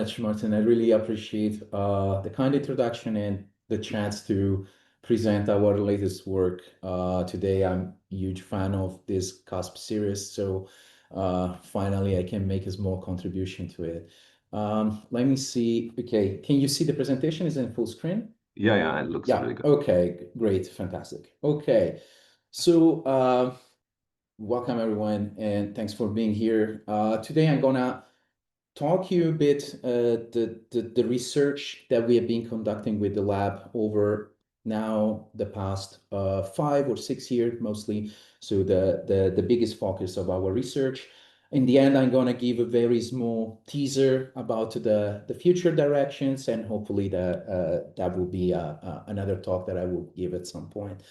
Much, Martin. I really appreciate the kind introduction and the chance to present our latest work today. I'm a huge fan of this CASP series, so finally I can make a small contribution to it. Let me see. Okay, can you see the presentation? Is it in full screen? Yeah, it looks Yeah, really good. okay, great, fantastic. Okay, so welcome everyone, and thanks for being here. Today I'm gonna talk you a bit the research that we have been conducting with the lab over now the past 5 or 6 years mostly. So the biggest focus of our research. In the end, I'm gonna give a very small teaser about the future directions, and hopefully that will be another talk that I will give at some point.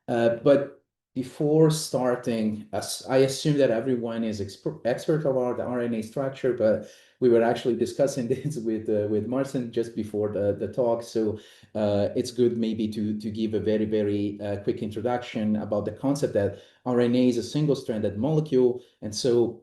But before starting, as I assume that everyone is expert about the RNA structure, but we were actually discussing this with Martin just before the talk. So it's good maybe to give a very quick introduction about the concept that RNA is a single-stranded molecule, and so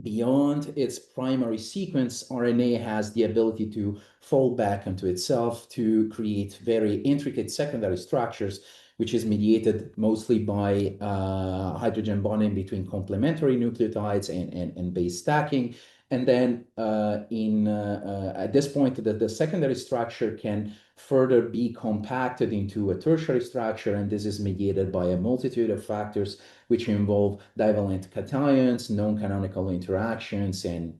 beyond its primary sequence, RNA has the ability to fold back into itself to create very intricate secondary structures, which is mediated mostly by hydrogen bonding between complementary nucleotides and base stacking. And then at this point, the secondary structure can further be compacted into a tertiary structure, and this is mediated by a multitude of factors which involve divalent cations, non-canonical interactions, and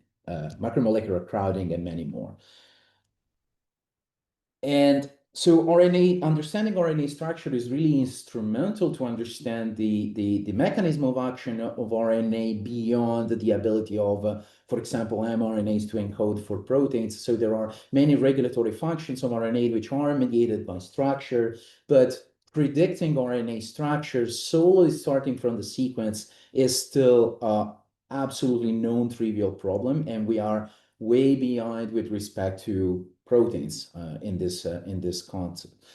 macromolecular crowding, and many more. And so understanding RNA structure is really instrumental to understand the mechanism of action of RNA beyond the ability of, for example, mRNAs to encode for proteins. So there are many regulatory functions of RNA which are mediated by structure, but predicting RNA structures solely starting from the sequence is still absolutely non-trivial problem, and we are way behind with respect to proteins in this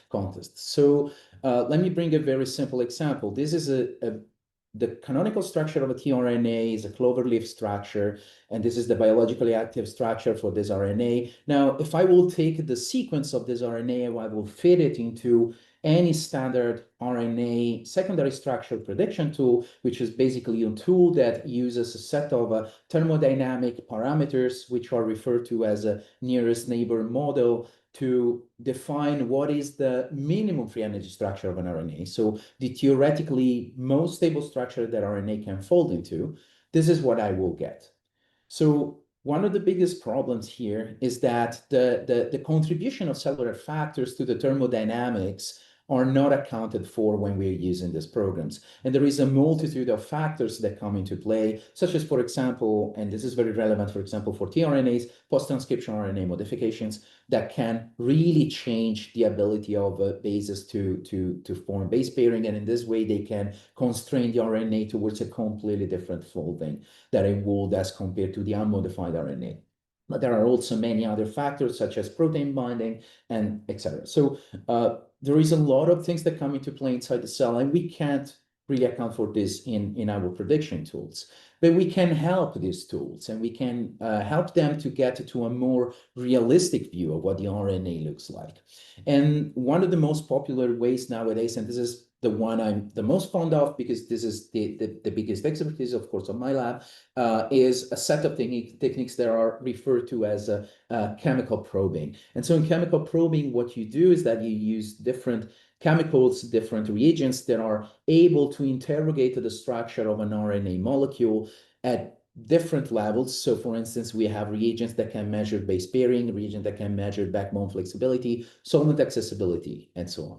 contest. So let me bring a very simple example. This is the canonical structure of a tRNA is a cloverleaf structure, and this is the biologically active structure for this RNA. Now, if I will take the sequence of this RNA, I will fit it into any standard RNA secondary structure prediction tool, which is basically a tool that uses a set of thermodynamic parameters, which are referred to as a nearest neighbor model, to define what is the minimum free energy structure of an RNA. So the theoretically most stable structure that RNA can fold into, this is what I will get. So one of the biggest problems here is that the contribution of cellular factors to the thermodynamics are not accounted for when we're using these programs. And there is a multitude of factors that come into play, such as, for example, and this is very relevant, for example, for tRNAs, post-transcription RNA modifications that can really change the ability of bases to form base pairing. And in this way, they can constrain the RNA towards a completely different folding that it would as compared to the unmodified RNA. But there are also many other factors, such as protein binding and etc. So there is a lot of things that come into play inside the cell, and we can't really account for this in our prediction tools. But we can help these tools, and we can help them to get to a more realistic view of what the RNA looks like. And one of the most popular ways nowadays, and this is the one I'm the most fond of because this is the biggest expertise, of course, of my lab, is a set of techniques that are referred to as chemical probing. And so in chemical probing, what you do is that you use different chemicals, different reagents that are able to interrogate the structure of an RNA molecule at different levels. So for instance, we have reagents that can measure base pairing, reagents that can measure backbone flexibility, solvent accessibility, and so on.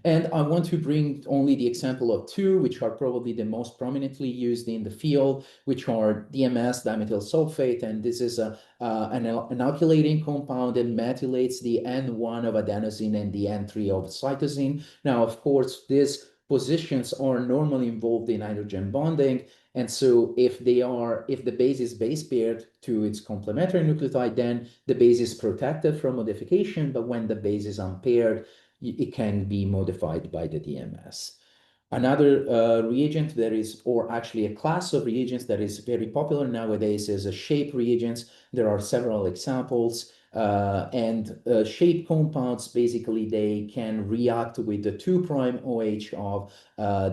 And I want to bring only the example of two, which are probably the most prominently used in the field, which are DMS, dimethyl sulfate, and this is an alkylating compound that methylates the N1 of adenosine and the N3 of cytosine. Now, of course, these positions are normally involved in hydrogen bonding, and so if the base is base paired to its complementary nucleotide, then the base is protected from modification, but when the base is unpaired, it can be modified by the DMS. Another reagent that is, or actually a class of reagents that is very popular nowadays is a shape reagents. There are several examples. And shape compounds, basically, they can react with the 2' OH of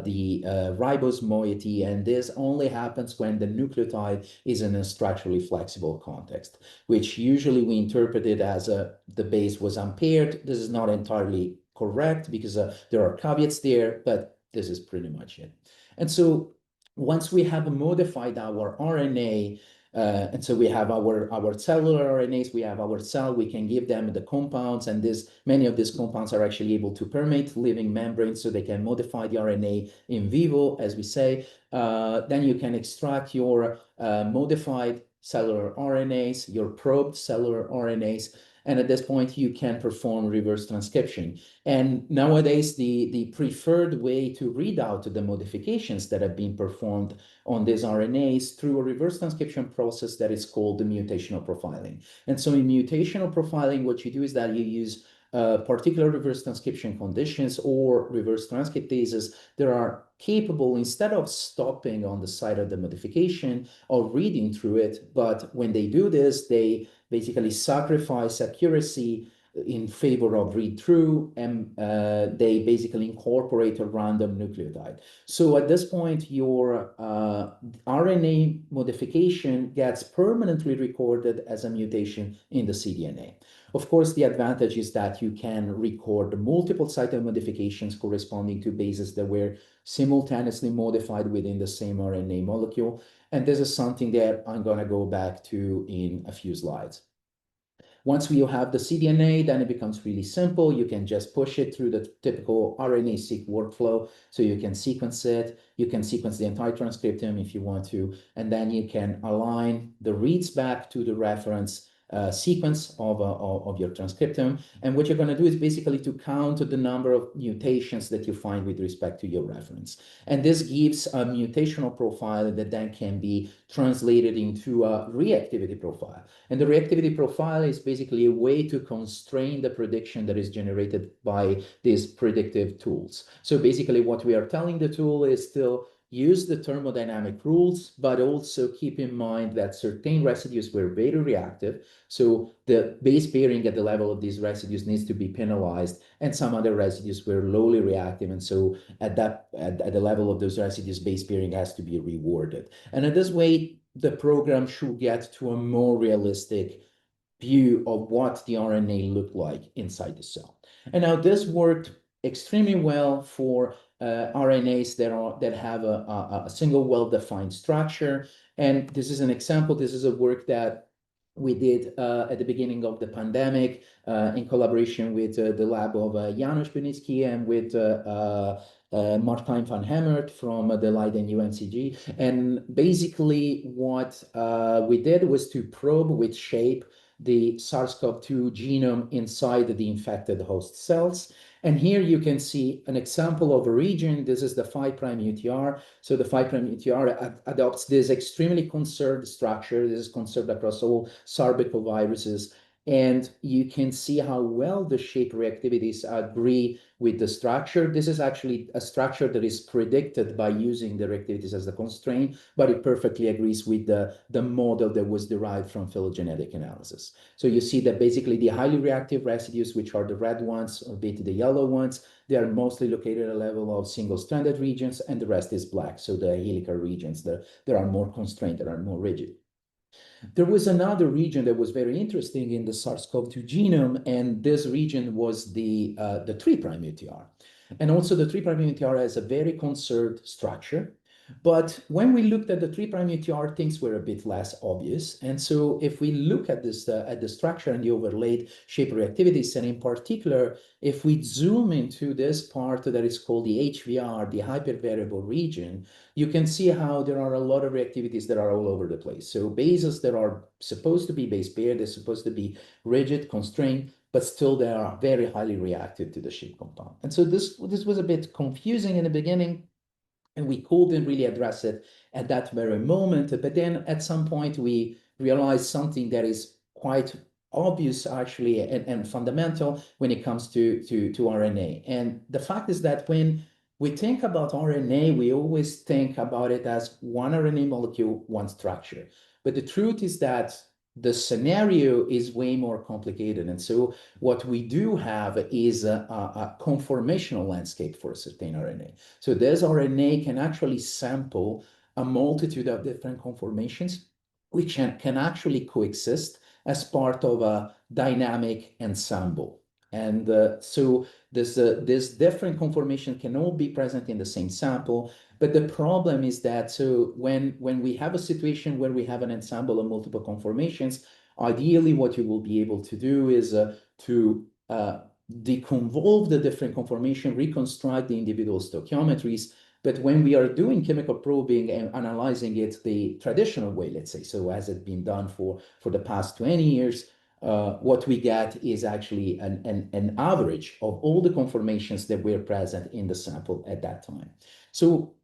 the ribose moiety, and this only happens when the nucleotide is in a structurally flexible context, which usually we interpret it as the base was unpaired. This is not entirely correct because there are caveats there, but this is pretty much it. And so once we have modified our RNA, and so we have our cellular RNAs, we have our cell, we can give them the compounds, and many of these compounds are actually able to permeate living membranes, so they can modify the RNA in vivo, as we say. Then you can extract your modified cellular RNAs, your probed cellular RNAs, and at this point you can perform reverse transcription. And nowadays, the preferred way to read out the modifications that have been performed on these RNAs through a reverse transcription process that is called the mutational profiling. And so in mutational profiling, what you do is that you use particular reverse transcription conditions or reverse transcriptases that are capable, instead of stopping on the site of the modification or reading through it, but when they do this, they basically sacrifice accuracy in favor of read-through, and they basically incorporate a random nucleotide. So at this point, your RNA modification gets permanently recorded as a mutation in the cDNA. Of course, the advantage is that you can record multiple site modifications corresponding to bases that were simultaneously modified within the same RNA molecule. And this is something that I'm going to go back to in a few slides. Once you have the cDNA, then it becomes really simple. You can just push it through the typical RNA-seq workflow. So you can sequence it. You can sequence the entire transcriptome if you want to. And then you can align the reads back to the reference sequence of your transcriptome. And what you're going to do is basically to count the number of mutations that you find with respect to your reference. And this gives a mutational profile that then can be translated into a reactivity profile. And the reactivity profile is basically a way to constrain the prediction that is generated by these predictive tools. So basically what we are telling the tool is still use the thermodynamic rules, but also keep in mind that certain residues were very reactive. So the base pairing at the level of these residues needs to be penalized, and some other residues were lowly reactive. And so at the level of those residues, base pairing has to be rewarded. And in this way, the program should get to a more realistic view of what the RNA looked like inside the cell. And now this worked extremely well for RNAs that have a single well-defined structure. And this is an example. This is a work that we did at the beginning of the pandemic in collaboration with the lab of Janusz Bunitsky and with Martijn van Hemert from the Leiden UNCG. And basically what we did was to probe with shape the SARS-CoV-2 genome inside the infected host cells. And here you can see an example of a region. This is the 5' UTR. So the 5' UTR adopts this extremely conserved structure. This is conserved across all sarbecoviruses. And you can see how well the shape reactivities agree with the structure. This is actually a structure that is predicted by using the reactivities as the constraint, but it perfectly agrees with the model that was derived from phylogenetic analysis. So you see that basically the highly reactive residues, which are the red ones, or beta the yellow ones, they are mostly located at a level of single-stranded regions, and the rest is black. So the helical regions that are more constrained, that are more rigid. There was another region that was very interesting in the SARS-CoV-2 genome, and this region was the 3' UTR. And also the 3' UTR has a very conserved structure. But when we looked at the 3' UTR, things were a bit less obvious. And so if we look at this, at the structure and the overlaid shape reactivities, and in particular, if we zoom into this part that is called the HVR, the hypervariable region, you can see how there are a lot of reactivities that are all over the place. So bases that are supposed to be base paired, they're supposed to be rigid, constrained, but still they are very highly reactive to the shape compound. And so this was a bit confusing in the beginning, and we couldn't really address it at that very moment. But then at some point, we realized something that is quite obvious, actually, and fundamental when it comes to RNA. And the fact is that when we think about RNA, we always think about it as one RNA molecule, one structure. But the truth is that the scenario is way more complicated. And so what we do have is a conformational landscape for a certain RNA. So this RNA can actually sample a multitude of different conformations, which can actually coexist as part of a dynamic ensemble. And so this different conformation can all be present in the same sample. But the problem is that so when we have a situation where we have an ensemble of multiple conformations, ideally what you will be able to do is to deconvolve the different conformation, reconstruct the individual stoichiometries. But when we are doing chemical probing and analyzing it the traditional way, let's say, so as it's been done for the past 20 years, what we get is actually an average of all the conformations that were present in the sample at that time. So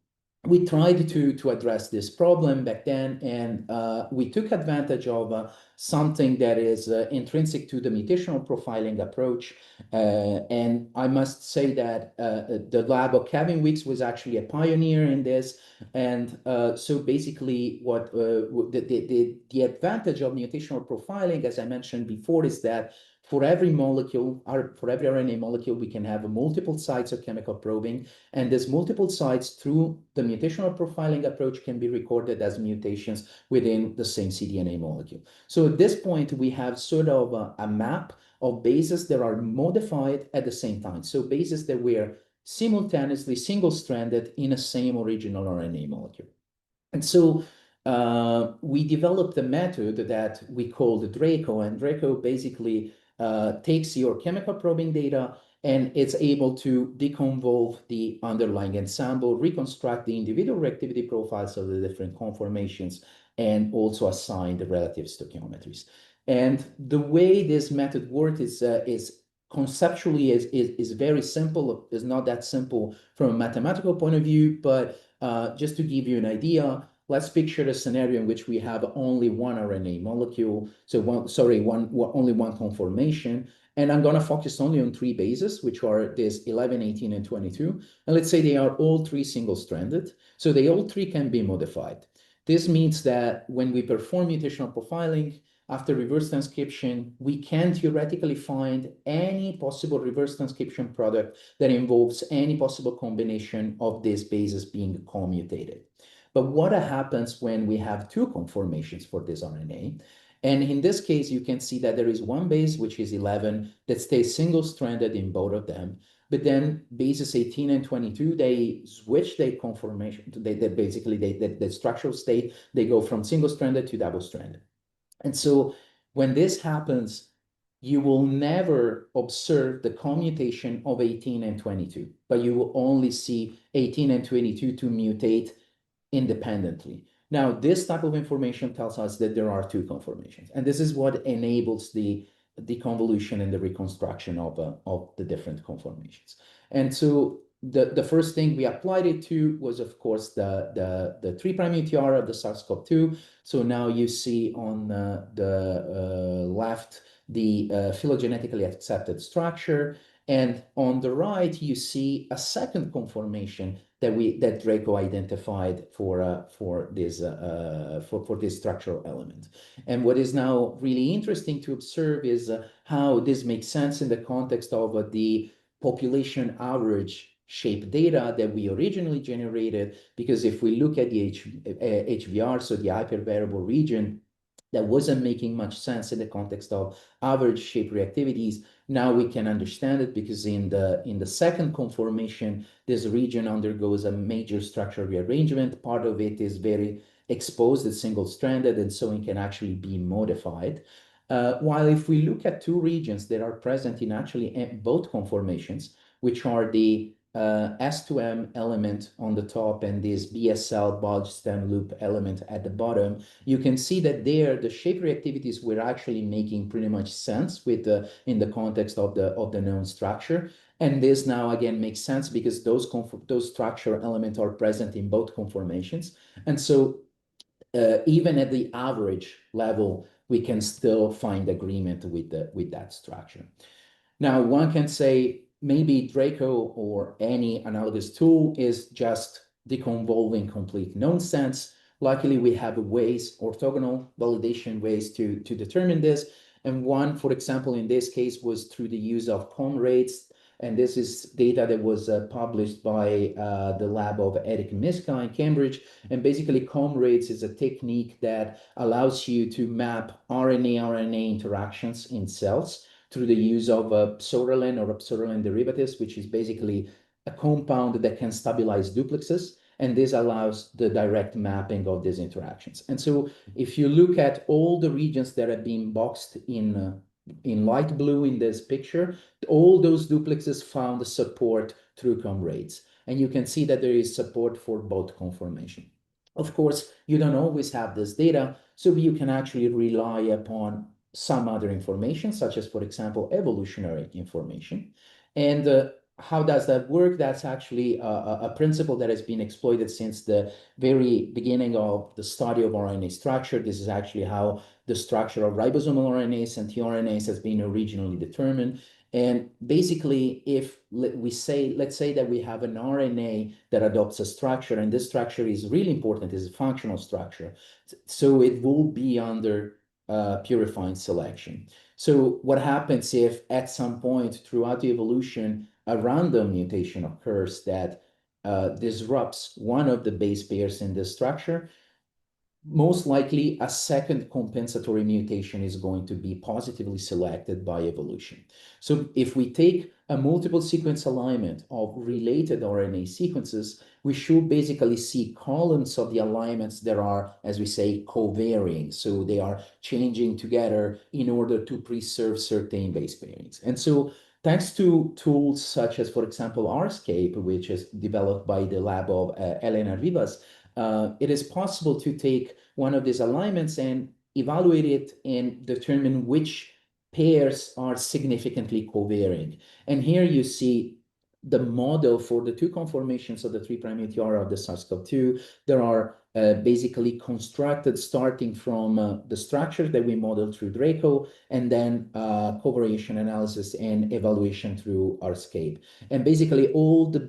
we tried to address this problem back then, and we took advantage of something that is intrinsic to the mutational profiling approach. And I must say that the lab of Kevin Weeks was actually a pioneer in this. And so basically what the advantage of mutational profiling, as I mentioned before, is that for every molecule, or for every RNA molecule, we can have multiple sites of chemical probing, and these multiple sites through the mutational profiling approach can be recorded as mutations within the same cDNA molecule. So at this point, we have sort of a map of bases that are modified at the same time. So bases that were simultaneously single-stranded in a same original RNA molecule. And so we developed a method that we called Draco, and Draco basically takes your chemical probing data and it's able to deconvolve the underlying ensemble, reconstruct the individual reactivity profiles of the different conformations, and also assign the relative stoichiometries. And the way this method works is conceptually is very simple. It's not that simple from a mathematical point of view, but just to give you an idea, let's picture a scenario in which we have only one RNA molecule, so only one conformation, and I'm going to focus only on three bases, which are this 11, 18, and 22. And let's say they are all three single-stranded, so they all three can be modified. This means that when we perform mutational profiling, after reverse transcription, we can theoretically find any possible reverse transcription product that involves any possible combination of these bases being commutated. But what happens when we have two conformations for this RNA? And in this case, you can see that there is one base, which is 11, that stays single-stranded in both of them. But then bases 18 and 22, they switch their conformation. The structural state, they go from single-stranded to double-stranded. And so when this happens, you will never observe the commutation of 18 and 22, but you will only see 18 and 22 to mutate independently. Now, this type of information tells us that there are two conformations, and this is what enables the deconvolution and the reconstruction of the different conformations. And so the first thing we applied it to was, of course, the 3' UTR of the SARS-CoV-2. So now you see on the left the phylogenetically accepted structure, and on the right you see a second conformation that Draco identified for this structural element. And what is now really interesting to observe is how this makes sense in the context of the population average shape data that we originally generated, because if we look at the HVR, so the hypervariable region, that wasn't making much sense in the context of average shape reactivities. Now we can understand it because in the second conformation, this region undergoes a major structural rearrangement. Part of it is very exposed, it's single-stranded, and so it can actually be modified. While if we look at two regions that are present in actually both conformations, which are the S2M element on the top and this BSL bulge stem loop element at the bottom, you can see that there the shape reactivities were actually making pretty much sense with in the context of the known structure. And this now again makes sense because those structural elements are present in both conformations. And so even at the average level, we can still find agreement with that structure. Now, one can say, maybe Draco or any analogous tool is just deconvolving complete nonsense. Luckily, we have ways, orthogonal validation ways to determine this. And one, for example, in this case, was through the use of com rates. And this is data that was published by the lab of Eric Miska in Cambridge. And basically, com rates is a technique that allows you to map RNA-RNA interactions in cells through the use of psoralen or psoralen derivatives, which is basically a compound that can stabilize duplexes. And this allows the direct mapping of these interactions. And so if you look at all the regions that have been boxed in light blue in this picture, all those duplexes found support through com rates. And you can see that there is support for both conformation. Of course, you don't always have this data, so you can actually rely upon some other information, such as, for example, evolutionary information. And how does that work? That's actually a principle that has been exploited since the very beginning of the study of RNA structure. This is actually how the structure of ribosomal RNAs and tRNAs has been originally determined. And basically, if let's say that we have an RNA that adopts a structure, and this structure is really important, is a functional structure, so it will be under purifying selection. So what happens if at some point throughout the evolution, a random mutation occurs that disrupts one of the base pairs in the structure? Most likely a second compensatory mutation is going to be positively selected by evolution. So if we take a multiple sequence alignment of related RNA sequences, we should basically see columns of the alignments that are, as we say, covarying. So they are changing together in order to preserve certain base pairings. And so thanks to tools such as, for example, RScape, which is developed by the lab of Elena Rivas, it is possible to take one of these alignments and evaluate it and determine which pairs are significantly covariant. And here you see the model for the two conformations of the 3' UTR of the SARS-CoV-2. There are basically constructed starting from the structure that we modeled through Draco, and then covariation analysis and evaluation through RScape. And basically all the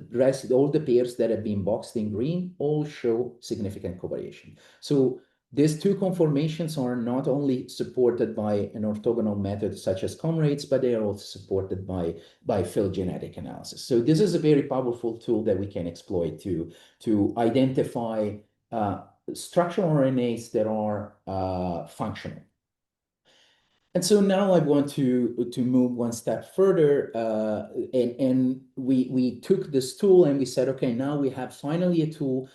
pairs that have been boxed in green all show significant covariation. So these two conformations are not only supported by an orthogonal method such as com rates, but they are also supported by phylogenetic analysis. So this is a very powerful tool that we can exploit to identify structural RNAs that are functional. And so now I want to move one step further, and we took this tool and we said, okay, now we have finally a tool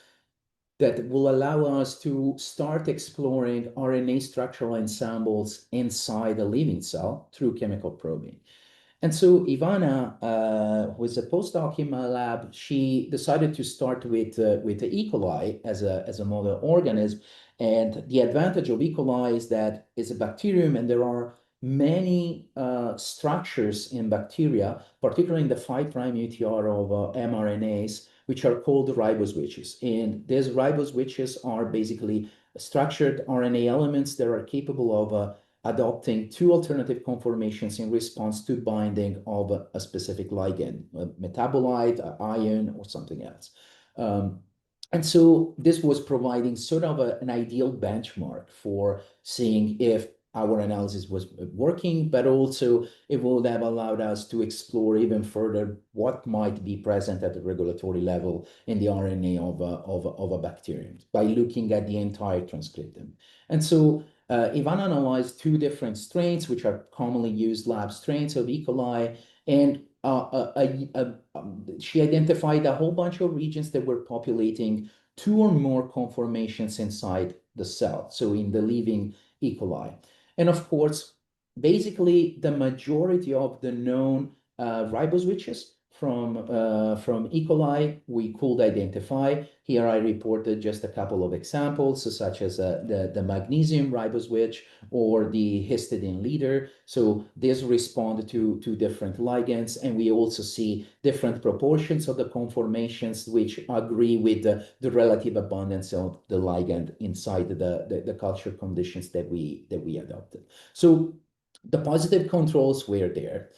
that will allow us to start exploring RNA structural ensembles inside a living cell through chemical probing. And so Ivana, who is a postdoc in my lab, she decided to start with the E. coli as a model organism. And the advantage of E. coli is that it's a bacterium, and there are many structures in bacteria, particularly in the 5' UTR of mRNAs, which are called riboswitches. And these riboswitches are basically structured RNA elements that are capable of adopting two alternative conformations in response to binding of a specific ligand, a metabolite, an ion, or something else. And so this was providing sort of an ideal benchmark for seeing if our analysis was working, but also it would have allowed us to explore even further what might be present at the regulatory level in the RNA of a bacterium by looking at the entire transcriptome. And so Ivana analyzed two different strains, which are commonly used lab strains of E. coli, and she identified a whole bunch of regions that were populating two or more conformations inside the cell, so in the living E. coli. And of course, basically the majority of the known riboswitches from E. coli we could identify. Here I reported just a couple of examples, such as the magnesium riboswitch or the histidine leader. So these respond to different ligands, and we also see different proportions of the conformations which agree with the relative abundance of the ligand inside the culture conditions that we adopted. So the positive controls were there.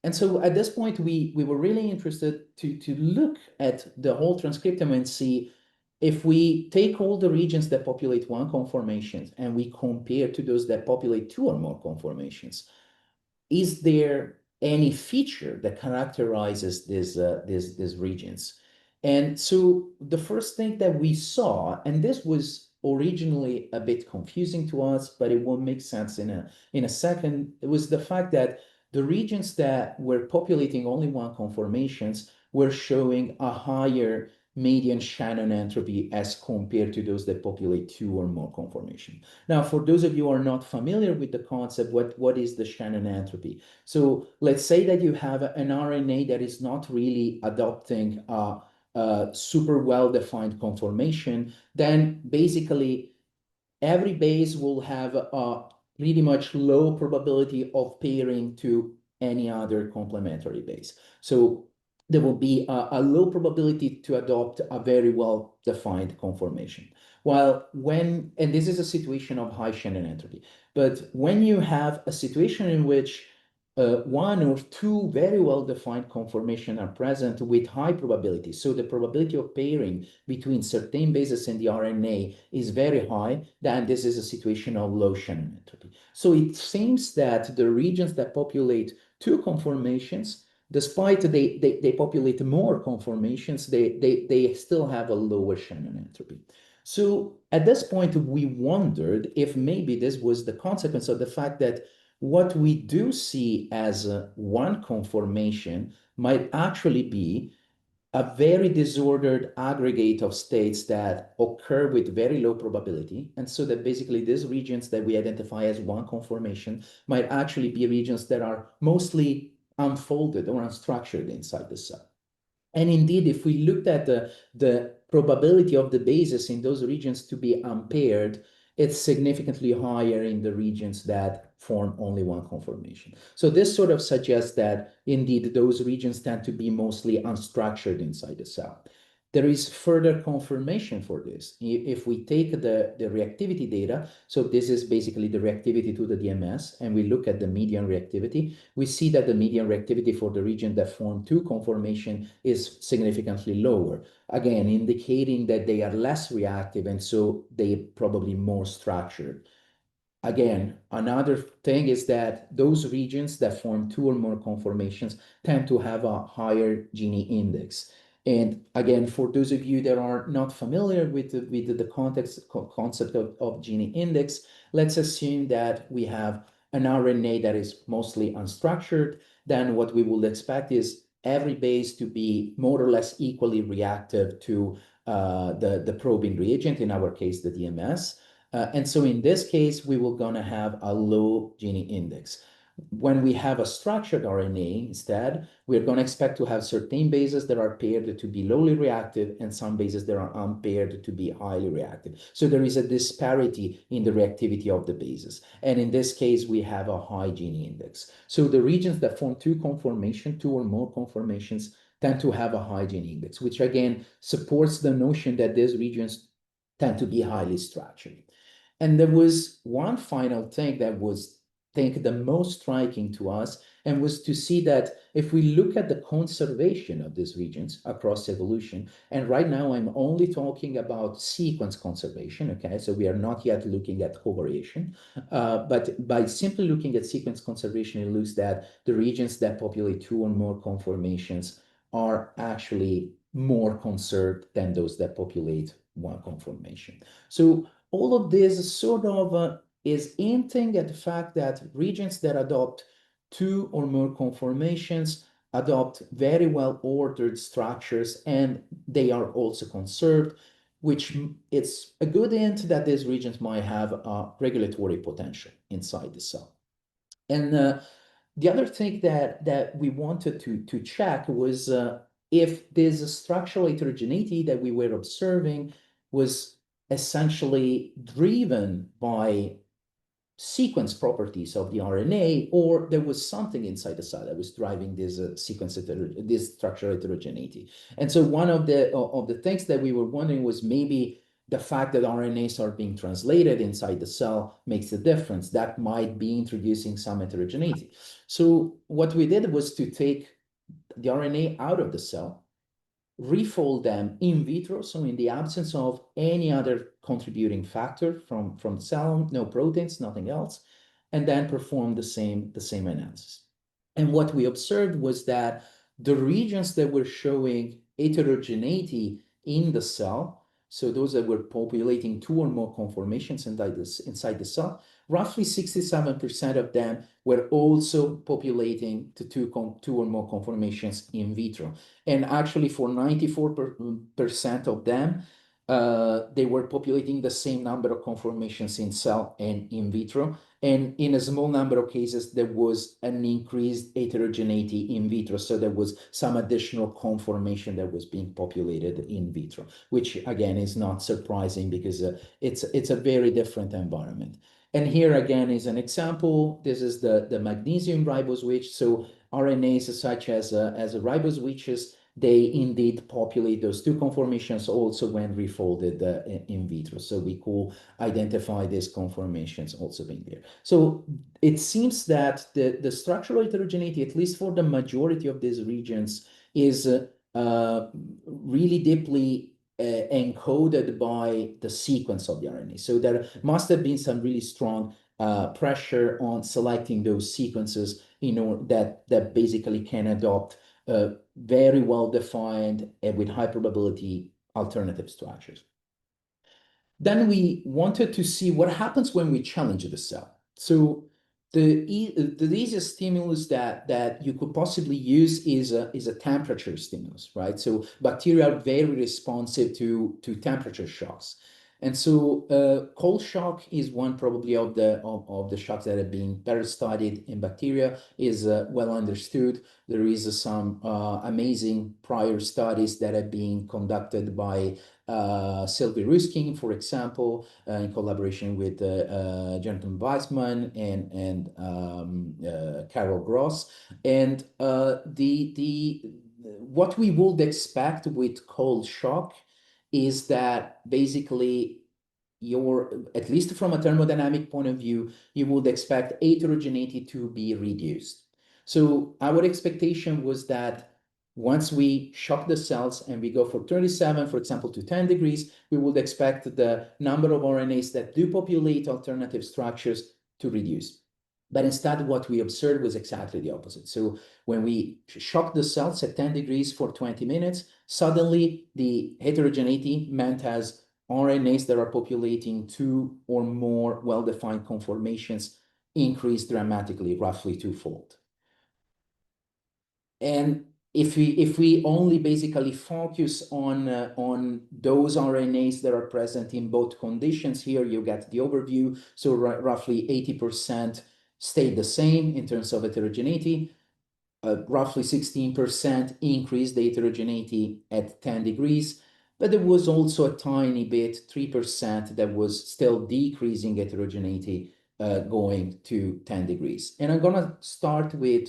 And so at this point, we were really interested to look at the whole transcriptome and see if we take all the regions that populate one conformation and we compare to those that populate two or more conformations, is there any feature that characterizes these regions? And so the first thing that we saw, and this was originally a bit confusing to us, but it will make sense in a second, it was the fact that the regions that were populating only one conformations were showing a higher median Shannon entropy as compared to those that populate two or more conformation. Now, for those of you who are not familiar with the concept, what is the Shannon entropy? So let's say that you have an RNA that is not really adopting a super well-defined conformation, then basically every base will have a pretty much low probability of pairing to any other complementary base. So there will be a low probability to adopt a very well-defined conformation. And this is a situation of high Shannon entropy, but when you have a situation in which one or two very well-defined conformations are present with high probability. So the probability of pairing between certain bases in the RNA is very high, then this is a situation of low Shannon entropy. So it seems that the regions that populate two conformations, despite they populate more conformations, they still have a lower Shannon entropy. So at this point, we wondered if maybe this was the consequence of the fact that what we do see as one conformation might actually be a very disordered aggregate of states that occur with very low probability. And so that basically these regions that we identify as one conformation might actually be regions that are mostly unfolded or unstructured inside the cell. And indeed, if we looked at the probability of the bases in those regions to be unpaired, it's significantly higher in the regions that form only one conformation. So this sort of suggests that indeed those regions tend to be mostly unstructured inside the cell. There is further confirmation for this. If we take the reactivity data, so this is basically the reactivity to the DMS, and we look at the median reactivity, we see that the median reactivity for the region that form two conformation is significantly lower, again, indicating that they are less reactive and so they probably more structured. Again, another thing is that those regions that form two or more conformations tend to have a higher Gini index. And again, for those of you that are not familiar with the concept of Gini index, let's assume that we have an RNA that is mostly unstructured. Then what we would expect is every base to be more or less equally reactive to the probing reagent, in our case, the DMS. And so in this case, we will gonna have a low Gini index. When we have a structured RNA instead, we're going to expect to have certain bases that are paired to be lowly reactive and some bases that are unpaired to be highly reactive. So there is a disparity in the reactivity of the bases. And in this case, we have a high Gini index. So the regions that form two or more conformations tend to have a high Gini index, which again supports the notion that these regions tend to be highly structured. And there was one final thing that was think the most striking to us, and was to see that if we look at the conservation of these regions across evolution, and right now I'm only talking about sequence conservation, okay? So we are not yet looking at covariation, but by simply looking at sequence conservation, it looks that the regions that populate two or more conformations are actually more conserved than those that populate one conformation. So all of this sort of is hinting at the fact that regions that adopt two or more conformations adopt very well-ordered structures, and they are also conserved, which it's a good hint that these regions might have a regulatory potential inside the cell. And the other thing that we wanted to check was if this structural heterogeneity that we were observing was essentially driven by sequence properties of the RNA, or there was something inside the cell that was driving this this structural heterogeneity. And so one of the things that we were wondering was maybe the fact that RNAs are being translated inside the cell makes a difference. That might be introducing some heterogeneity. So what we did was to take the RNA out of the cell, refold them in vitro, so in the absence of any other contributing factor from the cell, no proteins, nothing else, and then perform the same analysis. And what we observed was that the regions that were showing heterogeneity in the cell, so those that were populating two or more conformations inside the cell, roughly 67% of them were also populating the two or more conformations in vitro. And actually for 94% of them, they were populating the same number of conformations in cell and in vitro. And in a small number of cases, there was an increased heterogeneity in vitro. So there was some additional conformation that was being populated in vitro, which again is not surprising because it's a very different environment. And here again is an example. This is the magnesium ribose switch. So RNAs such as ribose switches, they indeed populate those two conformations also when refolded in vitro. So we could identify these conformations also being there. So it seems that the structural heterogeneity, at least for the majority of these regions, is really deeply encoded by the sequence of the RNA. So there must have been some really strong pressure on selecting those sequences that basically can adopt very well defined and with high probability alternative structures. Then we wanted to see what happens when we challenge the cell. So the easiest stimulus that you could possibly use is a temperature stimulus, right? So bacteria are very responsive to temperature shocks. And so cold shock is one probably of the shocks that have been better studied in bacteria, is well understood. There is some amazing prior studies that have been conducted by Sylvie Ruskin, for example, in collaboration with Jonathan Weissman and Carol Gross. And what we would expect with cold shock is that basically at least from a thermodynamic point of view, you would expect heterogeneity to be reduced. So our expectation was that once we shock the cells and we go for 37, for example, to 10 degrees, we would expect the number of RNAs that do populate alternative structures to reduce. But instead, what we observed was exactly the opposite. So when we shocked the cells at 10 degrees for 20 minutes, suddenly the heterogeneity meant as RNAs that are populating two or more well-defined conformations increased dramatically, roughly twofold. And if we only basically focus on those RNAs that are present in both conditions, here you get the overview. So roughly 80% stayed the same in terms of heterogeneity. Roughly 16% increased the heterogeneity at 10 degrees, but there was also a tiny bit, 3%, that was still decreasing heterogeneity going to 10 degrees. And I'm going to start with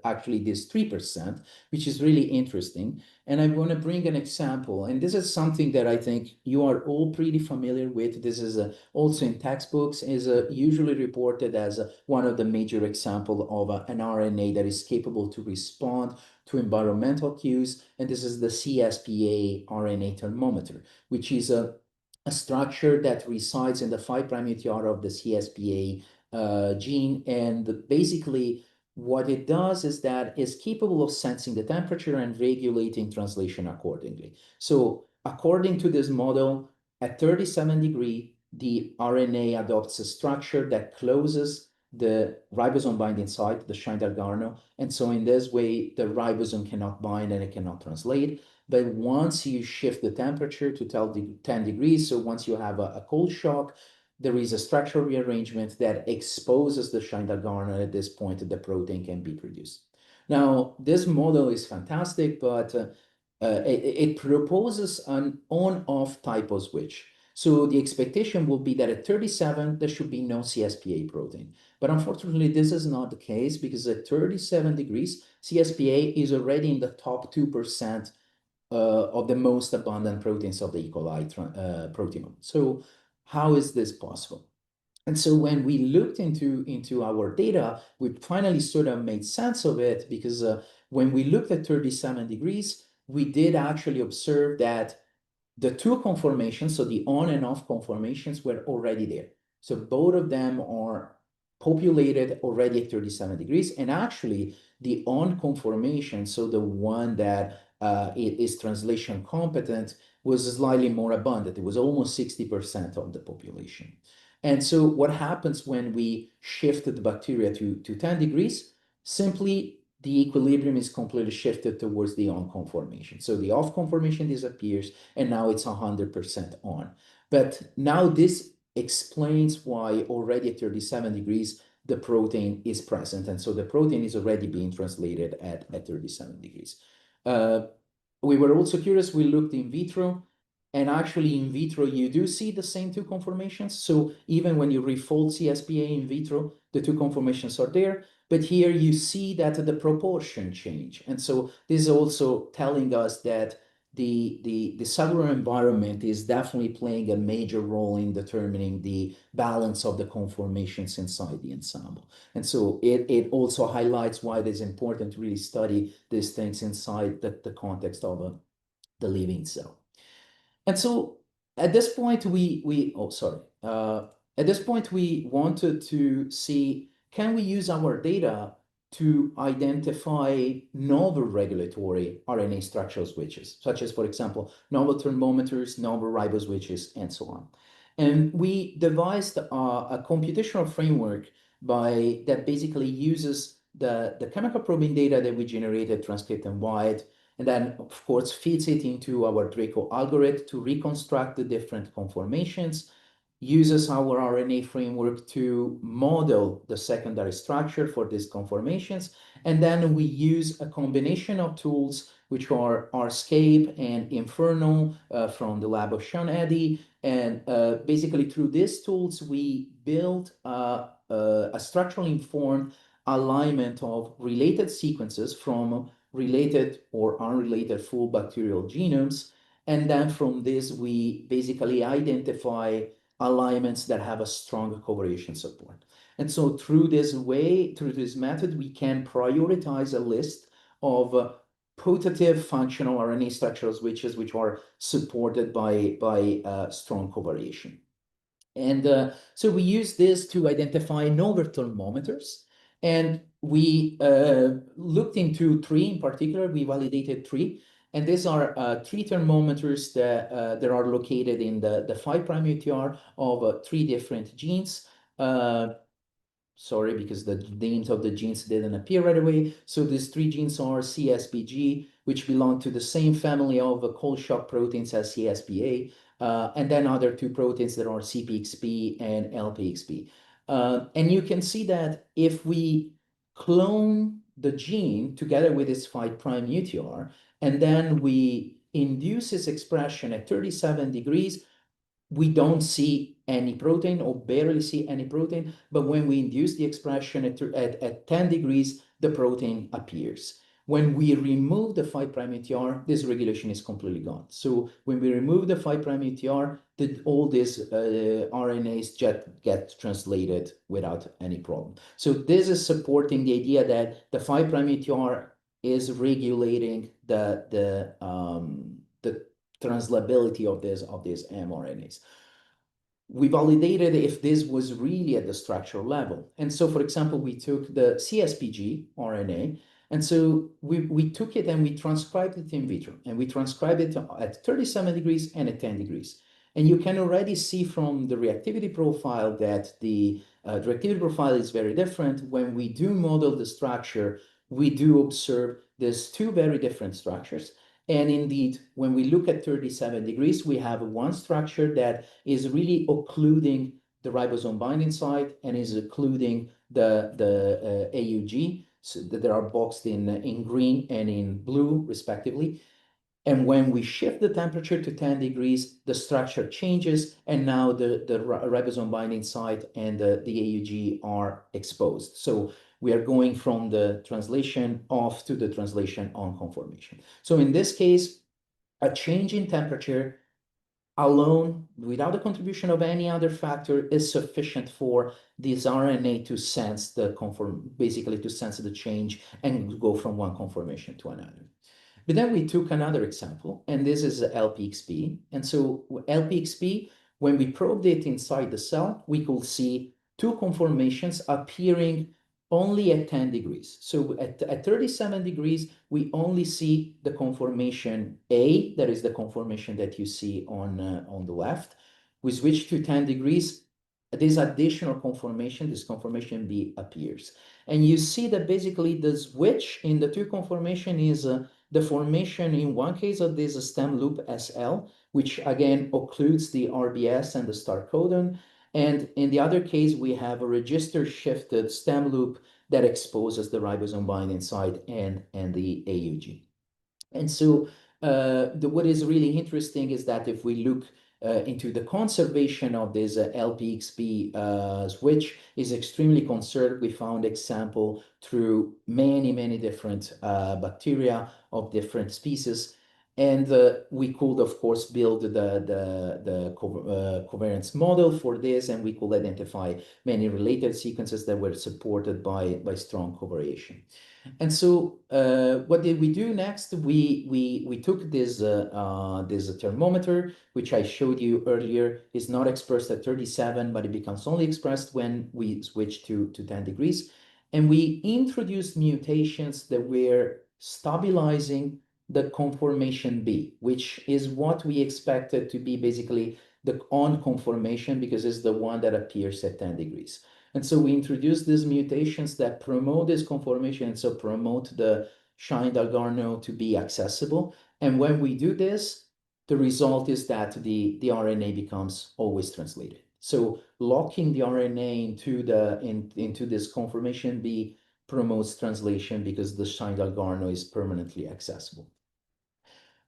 actually this 3%, which is really interesting. And I'm going to bring an example. And this is something that I think you are all pretty familiar with. This is also in textbooks, is usually reported as one of the major examples of an RNA that is capable to respond to environmental cues. And this is the cspA RNA thermometer, which is a structure that resides in the 5' UTR of the cspA gene. And basically, what it does is that it's capable of sensing the temperature and regulating translation accordingly. So according to this model, at 37 degrees, the RNA adopts a structure that closes the ribosome binding site, the Schindler-Garno. And so in this way, the ribosome cannot bind and it cannot translate. But once you shift the temperature to 10 degrees, so once you have a cold shock, there is a structural rearrangement that exposes the Schindler-Garno. At this point, the protein can be produced. Now, this model is fantastic, but it proposes an on-off type of switch. So the expectation will be that at 37, there should be no cspA protein. But unfortunately, this is not the case, because at 37 degrees, cspA is already in the top 2% of the most abundant proteins of the E. coli proteome. So how is this possible? And so when we looked into our data, we finally sort of made sense of it, because when we looked at 37 degrees, we did actually observe that the two conformations, so the on and off conformations, were already there. So both of them are populated already at 37 degrees. And actually, the on conformation, so the one that is translation competent, was slightly more abundant. It was almost 60% of the population. And so what happens when we shift the bacteria to 10 degrees? Simply, the equilibrium is completely shifted towards the on conformation. So the off conformation disappears, and now it's 100% on. But now this explains why already at 37 degrees, the protein is present. And so the protein is already being translated at 37 degrees. We were also curious, we looked in vitro, and actually in vitro, you do see the same two conformations. So even when you refold cspA in vitro, the two conformations are there. But here you see that the proportion change. And so this is also telling us that the cellular environment is definitely playing a major role in determining the balance of the conformations inside the ensemble. And so it also highlights why it is important to really study these things inside the context of the living cell. And so at this point, at this point, we wanted to see, can we use our data to identify novel regulatory RNA structural switches, such as, for example, novel thermometers, novel ribose switches, and so on. And we devised a computational framework that basically uses the chemical probing data that we generated transcriptome-wide, and then, of course, feeds it into our Draco algorithm to reconstruct the different conformations, uses our RNA framework to model the secondary structure for these conformations, and then we use a combination of tools, which are RScape and Inferno from the lab of Sean Eddy. And basically, through these tools, we built a structurally informed alignment of related sequences from related or unrelated full bacterial genomes. And then from this, we basically identify alignments that have a strong covariation support. And so through this method, we can prioritize a list of putative functional RNA structural switches, which are supported by strong covariation. And so we use this to identify novel thermometers. And we looked into three in particular. We validated three. And these are three thermometers that are located in the 5' UTR of three different genes. Sorry, because the names of the genes didn't appear right away. So these three genes are cspG, which belong to the same family of cold shock proteins as CSPA, and then other two proteins that are cpxP and lpxP. And you can see that if we clone the gene together with its 5' UTR, and then we induce its expression at 37 degrees, we don't see any protein or barely see any protein, but when we induce the expression at 10 degrees, the protein appears. When we remove the 5' UTR, this regulation is completely gone. So when we remove the 5' UTR, all these RNAs get translated without any problem. So this is supporting the idea that the 5' UTR is regulating the translability of these mRNAs. We validated if this was really at the structural level. And so, for example, we took the cspG RNA, and so we took it and we transcribed it in vitro, and we transcribed it at 37 degrees and at 10 degrees. And you can already see from the reactivity profile that the reactivity profile is very different. When we do model the structure, we do observe there's two very different structures. And indeed, when we look at 37 degrees, we have one structure that is really occluding the ribosome binding site and is occluding the AUG, so that they are boxed in green and in blue, respectively. And when we shift the temperature to 10 degrees, the structure changes, and now the ribosome binding site and the AUG are exposed. So we are going from the translation off to the translation on conformation. So in this case, a change in temperature alone, without the contribution of any other factor, is sufficient for this RNA to sense basically to sense the change and go from one conformation to another. But then we took another example, and this is lpxP. And so lpxP, when we probed it inside the cell, we could see two conformations appearing only at 10 degrees. So at 37 degrees, we only see the conformation A, that is the conformation that you see on the left. We switch to 10 degrees, this additional conformation, this conformation B appears. And you see that basically the switch in the two conformation is the formation in one case of this stem loop SL, which again occludes the RBS and the start codon. And in the other case, we have a register shifted stem loop that exposes the ribosome binding site and the AUG. And so what is really interesting is that if we look into the conservation of this lpxP switch is extremely conserved. We found example through many different bacteria of different species. And we could, of course, build the covariance model for this, and we could identify many related sequences that were supported by strong covariation. And so what did we do next? We took this thermometer, which I showed you earlier, is not expressed at 37, but it becomes only expressed when we switch to 10 degrees. And we introduced mutations that were stabilizing the conformation B, which is what we expected to be basically the on conformation, because it's the one that appears at 10 degrees. And so we introduced these mutations that promote this conformation, and so promote the Shine-Dalgarno to be accessible. And when we do this, the result is that the RNA becomes always translated. So locking the RNA into this conformation B promotes translation because the Shine-Dalgarno is permanently accessible.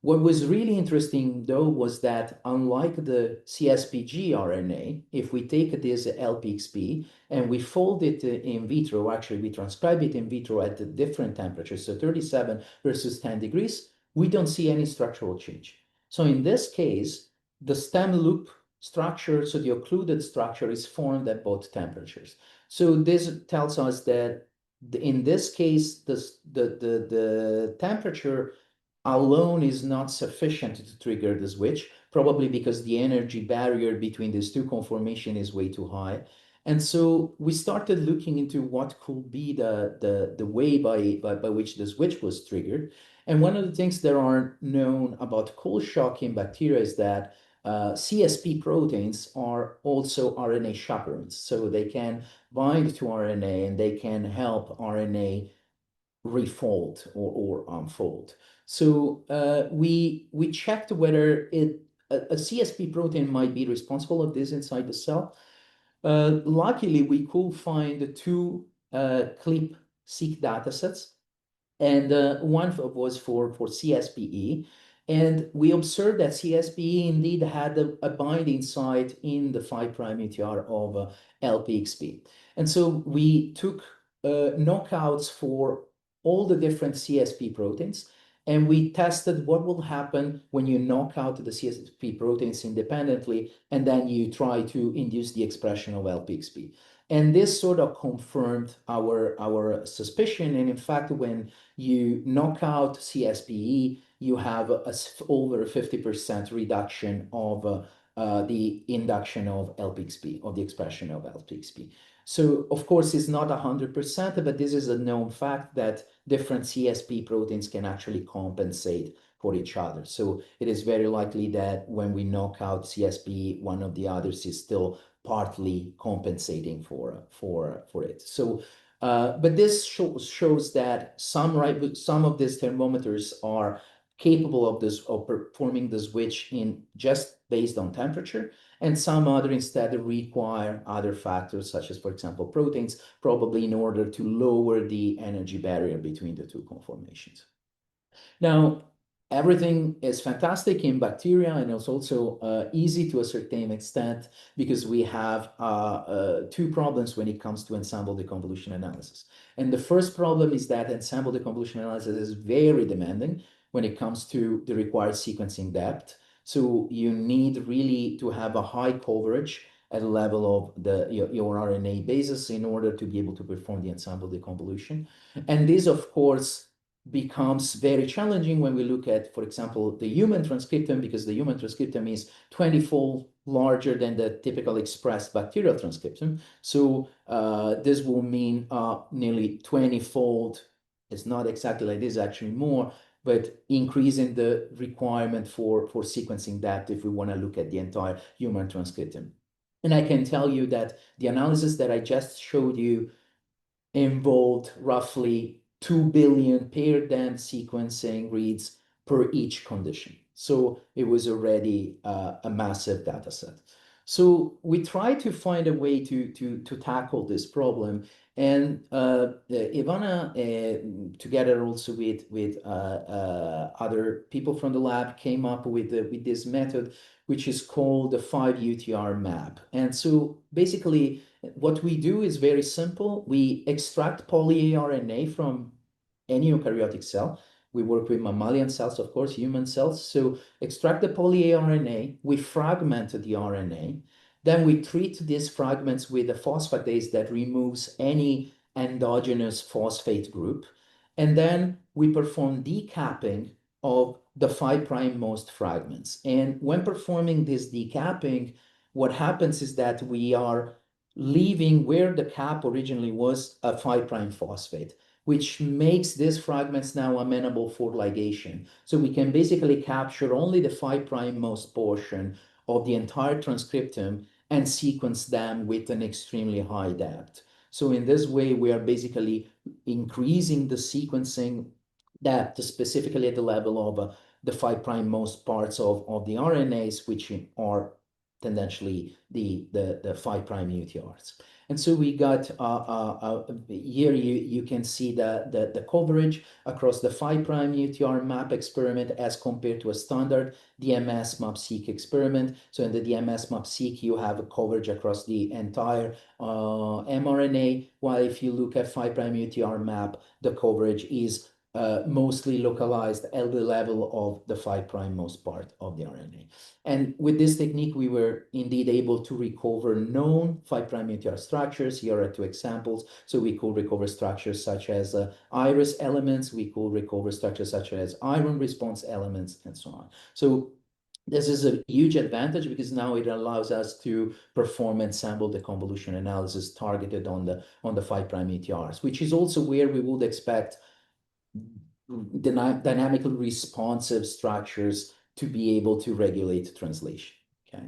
What was really interesting, though, was that unlike the cspG RNA, if we take this lpxP and we fold it in vitro, actually we transcribe it in vitro at different temperatures, so 37 versus 10 degrees, we don't see any structural change. So in this case, the stem loop structure, so the occluded structure, is formed at both temperatures. So this tells us that in this case, the temperature alone is not sufficient to trigger the switch, probably because the energy barrier between these two conformations is way too high. And so we started looking into what could be the way by which the switch was triggered. And one of the things that are known about cold shock in bacteria is that CSP proteins are also RNA chaperones. So they can bind to RNA and they can help RNA refold or unfold. So we checked whether a CSP protein might be responsible of this inside the cell. Luckily, we could find two CLIP-seq datasets, and one was for CSPE. And we observed that CSPE indeed had a binding site in the 5' UTR of lpxP. And so we took knockouts for all the different CSP proteins, and we tested what will happen when you knock out the CSP proteins independently, and then you try to induce the expression of lpxP. And this sort of confirmed our suspicion. And in fact, when you knock out CSPE, you have over 50% reduction of the induction of lpxP, of the expression of lpxP. So of course, it's not 100%, but this is a known fact that different CSP proteins can actually compensate for each other. So it is very likely that when we knock out CSP, one of the others is still partly compensating for it. So, but this shows that some of these thermometers are capable of performing the switch in just based on temperature, and some other instead require other factors, such as, for example, proteins, probably in order to lower the energy barrier between the two conformations. Now, everything is fantastic in bacteria, and it's also easy to a certain extent because we have two problems when it comes to ensemble deconvolution analysis. And the first problem is that ensemble deconvolution analysis is very demanding. when it comes to the required sequencing depth. So you need really to have a high coverage at the level of your RNA bases in order to be able to perform the ensemble deconvolution. And this, of course, becomes very challenging when we look at, for example, the human transcriptome, because the human transcriptome is 20-fold larger than the typical expressed bacterial transcriptome. So this will mean nearly 20-fold. It's not exactly like this, actually more, but increasing the requirement for sequencing depth if we want to look at the entire human transcriptome. And I can tell you that the analysis that I just showed you involved roughly 2 billion paired end sequencing reads per each condition. So it was already a massive data set. So we tried to find a way to tackle this problem. And Ivana, together also with other people from the lab, came up with this method, which is called the 5 UTR map. And so basically, what we do is very simple. We extract poly-RNA from any eukaryotic cell. We work with mammalian cells, of course, human cells. So extract the poly-RNA, we fragment the RNA, then we treat these fragments with a phosphatase that removes any endogenous phosphate group. And then we perform decapping of the 5' most fragments. And when performing this decapping, what happens is that we are leaving where the cap originally was a 5' phosphate, which makes these fragments now amenable for ligation. So we can basically capture only the 5' most portion of the entire transcriptome and sequence them with an extremely high depth. So in this way, we are basically increasing the sequencing depth, specifically at the level of the 5' most parts of the RNAs, which are tendentially the 5' UTRs. And so we got here you can see the coverage across the 5' UTR map experiment as compared to a standard DMS map-seq experiment. So in the DMS map-seq, you have a coverage across the entire mRNA, while if you look at 5' UTR map, the coverage is mostly localized at the level of the 5' most part of the RNA. And with this technique, we were indeed able to recover known 5' UTR structures. Here are two examples. So we could recover structures such as iris elements. We could recover structures such as iron response elements, and so on. So this is a huge advantage because now it allows us to perform ensemble deconvolution analysis targeted on the 5' UTRs, which is also where we would expect dynamically responsive structures to be able to regulate translation. Okay,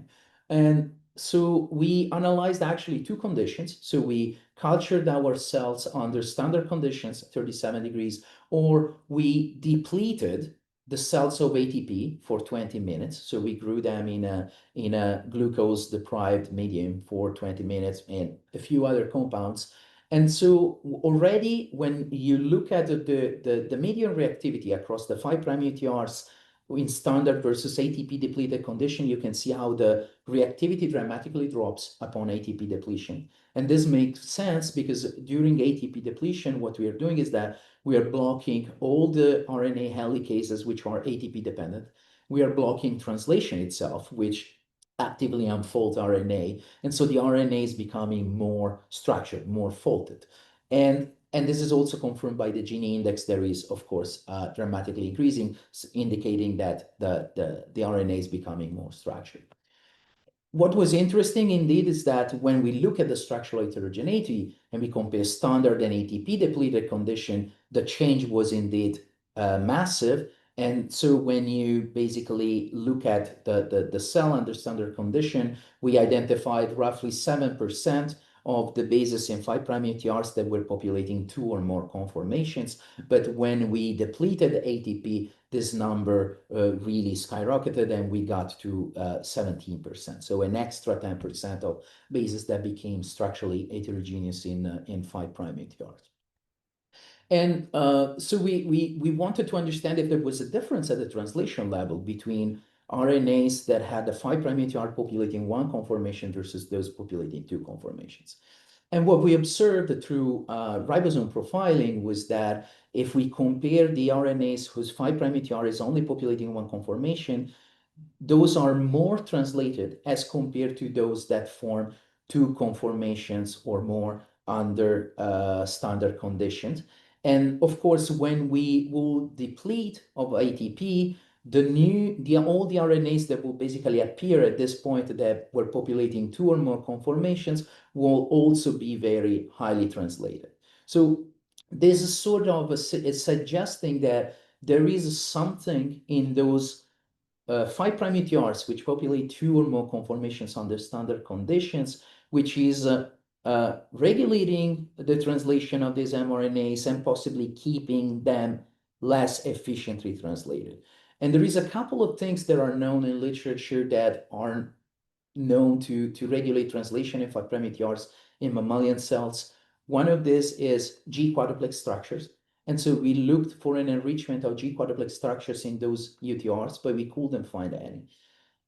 and so we analyzed actually two conditions. So we cultured our cells under standard conditions, 37 degrees, or we depleted the cells of ATP for 20 minutes. So we grew them in a glucose-deprived medium for 20 minutes and a few other compounds. And so already when you look at the median reactivity across the 5' UTRs in standard versus ATP depleted condition, you can see how the reactivity dramatically drops upon ATP depletion. And this makes sense because during ATP depletion, what we are doing is that we are blocking all the RNA helicases, which are ATP dependent. We are blocking translation itself, which actively unfold RNA. And so the RNA is becoming more structured, more folded. And this is also confirmed by the Gini index. There is, of course, dramatically increasing, indicating that the RNA is becoming more structured. What was interesting indeed is that when we look at the structural heterogeneity and we compare standard and ATP depleted condition, the change was indeed massive. And so when you basically look at the cell under standard condition, we identified roughly 7% of the bases in 5' UTRs that were populating 2 or more conformations. But when we depleted ATP, this number really skyrocketed and we got to 17%. So an extra 10% of bases that became structurally heterogeneous in 5' UTRs. And so we wanted to understand if there was a difference at the translation level between RNAs that had the 5' UTR populating 1 conformation versus those populating 2 conformations. And what we observed through ribosome profiling was that if we compare the RNAs whose 5' UTR is only populating one conformation, those are more translated as compared to those that form two conformations or more under standard conditions. And of course, when we will deplete of ATP, all the RNAs that will basically appear at this point that were populating two or more conformations will also be very highly translated. So this is sort of is suggesting that there is something in those 5' UTRs, which populate two or more conformations under standard conditions, which is regulating the translation of these mRNAs and possibly keeping them less efficiently translated. And there is a couple of things that are known in literature that are known to regulate translation in 5' UTRs in mammalian cells. One of this is G quadruplex structures. And so we looked for an enrichment of G quadruplex structures in those UTRs, but we couldn't find any.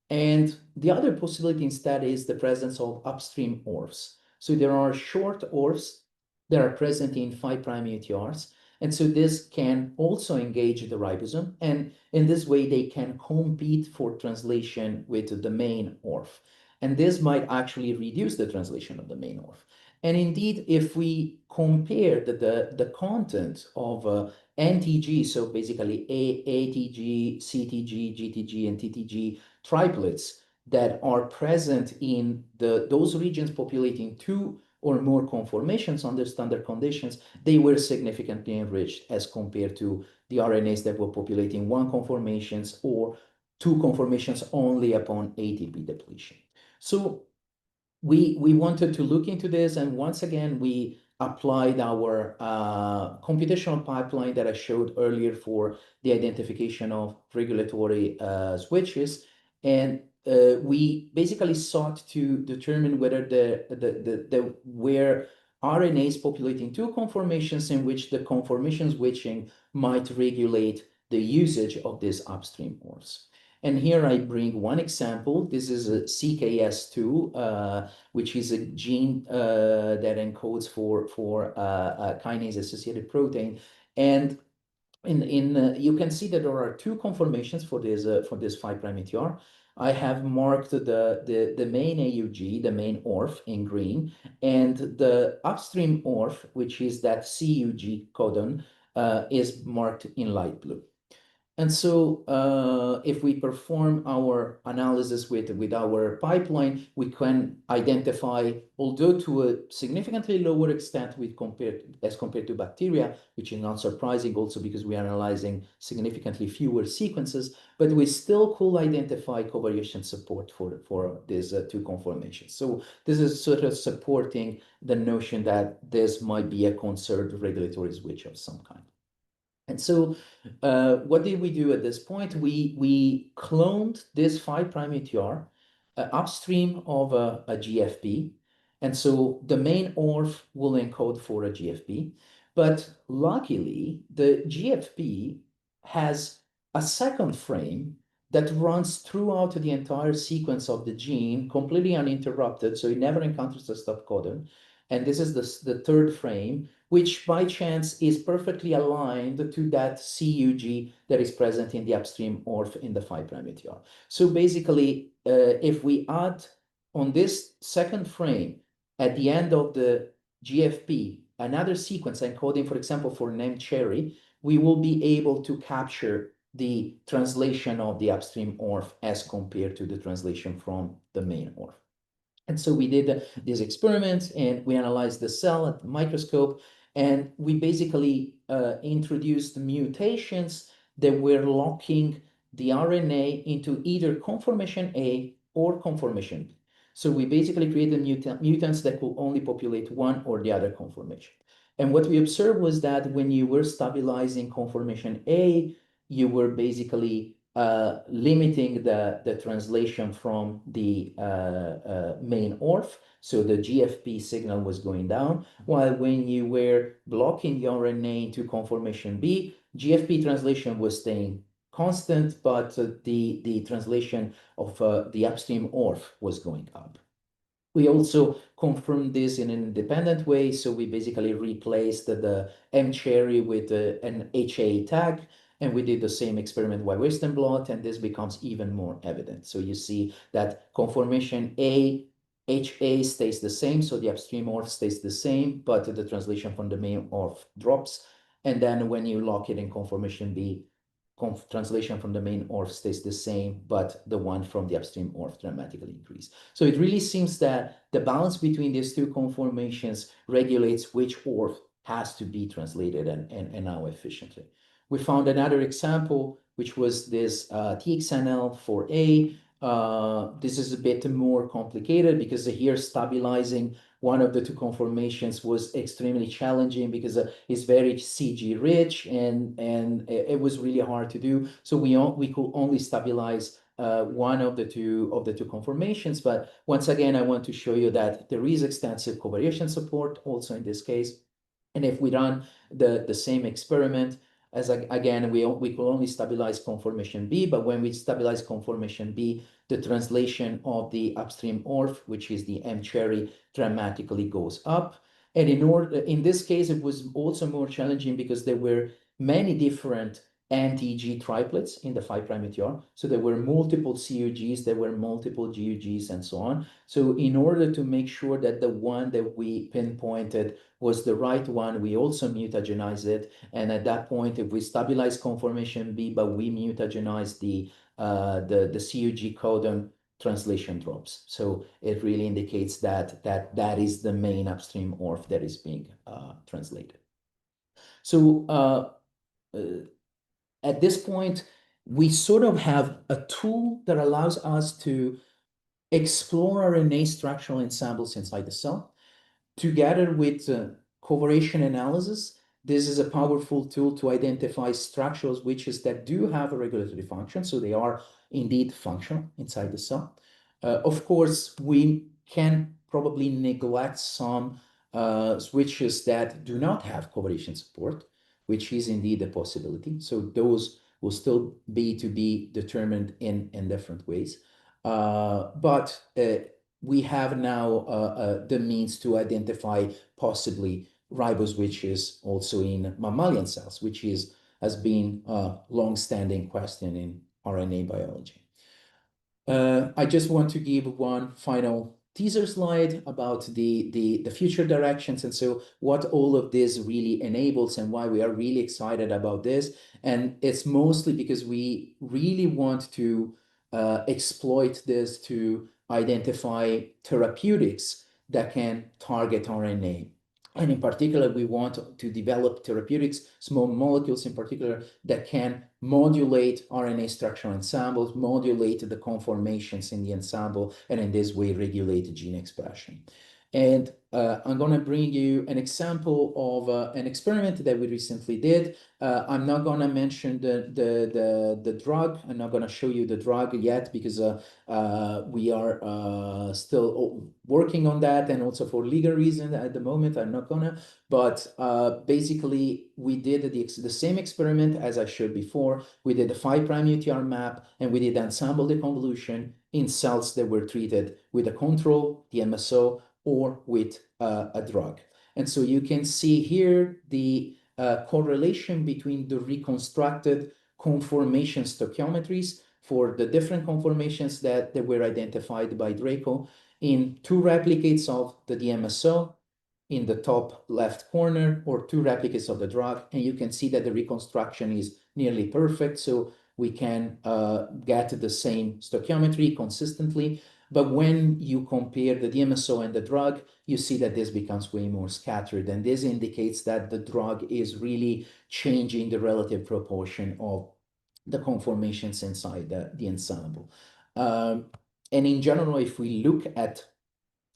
And the other possibility instead is the presence of upstream ORFs. So there are short ORFs that are present in 5' UTRs. And so this can also engage the ribosome. And in this way, they can compete for translation with the main ORF. And this might actually reduce the translation of the main ORF. And indeed, if we compare the content of NTG, so basically ATG, CTG, GTG, and TTG triplets that are present in those regions populating two or more conformations under standard conditions, they were significantly enriched as compared to the RNAs that were populating one conformations or two conformations only upon ATP depletion. So we wanted to look into this, and once again, we applied our computational pipeline that I showed earlier for the identification of regulatory switches, and we basically sought to determine whether where RNAs populating two conformations in which the conformation switching might regulate the usage of these upstream ORFs. And here I bring one example. This is a CKS2, which is a gene that encodes for a kinase-associated protein. And you can see that there are two conformations for this 5' UTR. I have marked the main AUG, the main ORF in green, and the upstream ORF, which is that CUG codon, is marked in light blue. And so if we perform our analysis with our pipeline, we can identify, although to a significantly lower extent as compared to bacteria, which is not surprising also because we are analyzing significantly fewer sequences, but we still could identify covariation support for these two conformations. So this is sort of supporting the notion that this might be a conserved regulatory switch of some kind. And so what did we do at this point? We cloned this 5' UTR upstream of a GFP. And so the main ORF will encode for a GFP. But luckily, the GFP has a second frame that runs throughout the entire sequence of the gene, completely uninterrupted, so it never encounters the stop codon. And this is the third frame, which by chance is perfectly aligned to that CUG that is present in the upstream ORF in the 5' UTR. So basically, if we add on this second frame at the end of the GFP another sequence encoding, for example, for name cherry, we will be able to capture the translation of the upstream ORF as compared to the translation from the main ORF. And so we did these experiments and we analyzed the cell at the microscope, and we basically introduced mutations that were locking the RNA into either conformation A or conformation B. So we basically created mutants that could only populate one or the other conformation. And what we observed was that when you were stabilizing conformation A, you were basically limiting the translation from the main ORF, so the GFP signal was going down, while when you were blocking the RNA into conformation B, GFP translation was staying constant, but the translation of the upstream ORF was going up. We also confirmed this in an independent way. So we basically replaced the mCherry with an HA tag, and we did the same experiment by Western blot, and this becomes even more evident. So you see that conformation A, HA stays the same, so the upstream ORF stays the same, but the translation from the main ORF drops. And then when you lock it in conformation B, translation from the main ORF stays the same, but the one from the upstream ORF dramatically increases. So it really seems that the balance between these two conformations regulates which ORF has to be translated and how efficiently. We found another example, which was this TXNL4A. This is a bit more complicated because here stabilizing one of the two conformations was extremely challenging because it's very CG rich and it was really hard to do. So we could only stabilize one of the two conformations. But once again, I want to show you that there is extensive covariation support also in this case. And if we run the same experiment, as again, we could only stabilize conformation B, but when we stabilize conformation B, the translation of the upstream ORF, which is the mCherry, dramatically goes up. And in this case, it was also more challenging because there were many different anti-G triplets in the 5' UTR. So there were multiple CUGs, there were multiple GUGs, and so on. So in order to make sure that the one that we pinpointed was the right one, we also mutagenize it. And at that point, if we stabilize conformation B, but we mutagenize the CUG codon, translation drops. So it really indicates that is the main upstream ORF that is being translated. So at this point, we sort of have a tool that allows us to explore RNA structural ensembles inside the cell. Together with covariation analysis, this is a powerful tool to identify structural switches that do have a regulatory function, so they are indeed functional inside the cell. Of course, we can probably neglect some switches that do not have covariation support, which is indeed a possibility. So those will still be to be determined in different ways. But we have now the means to identify possibly riboswitches also in mammalian cells, which has been a long-standing question in RNA biology. I just want to give one final teaser slide about the future directions, and so what all of this really enables and why we are really excited about this. And it's mostly because we really want to exploit this to identify therapeutics that can target RNA. And in particular, we want to develop therapeutics, small molecules in particular, that can modulate RNA structural ensembles, modulate the conformations in the ensemble, and in this way regulate gene expression. And I'm going to bring you an example of an experiment that we recently did. I'm not going to mention the drug. I'm not going to show you the drug yet because we are still working on that, and also for legal reasons at the moment, I'm not going to. But basically, we did the same experiment as I showed before. We did the 5' UTR map, and we did ensemble deconvolution in cells that were treated with a control, the MSO, or with a drug. And so you can see here the correlation between the reconstructed conformation stoichiometries for the different conformations that were identified by Draco in 2 replicates of the DMSO in the top left corner, or 2 replicates of the drug. And you can see that the reconstruction is nearly perfect. So we can get the same stoichiometry consistently. But when you compare the DMSO and the drug, you see that this becomes way more scattered. And this indicates that the drug is really changing the relative proportion of the conformations inside the ensemble. And in general, if we look at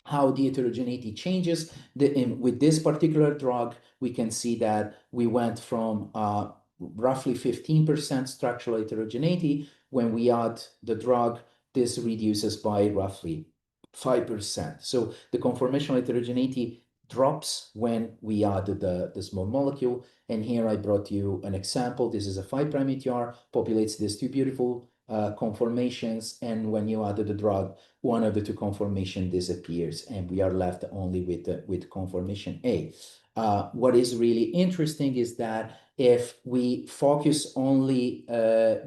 how the heterogeneity changes, with this particular drug, we can see that we went from roughly 15% structural heterogeneity. When we add the drug, this reduces by roughly 5%. So the conformational heterogeneity drops when we add the small molecule. And here I brought you an example. This is a 5' UTR, populates these 2 beautiful conformations, and when you add the drug, one of the two conformation disappears, and we are left only with conformation A. What is really interesting is that if we focus only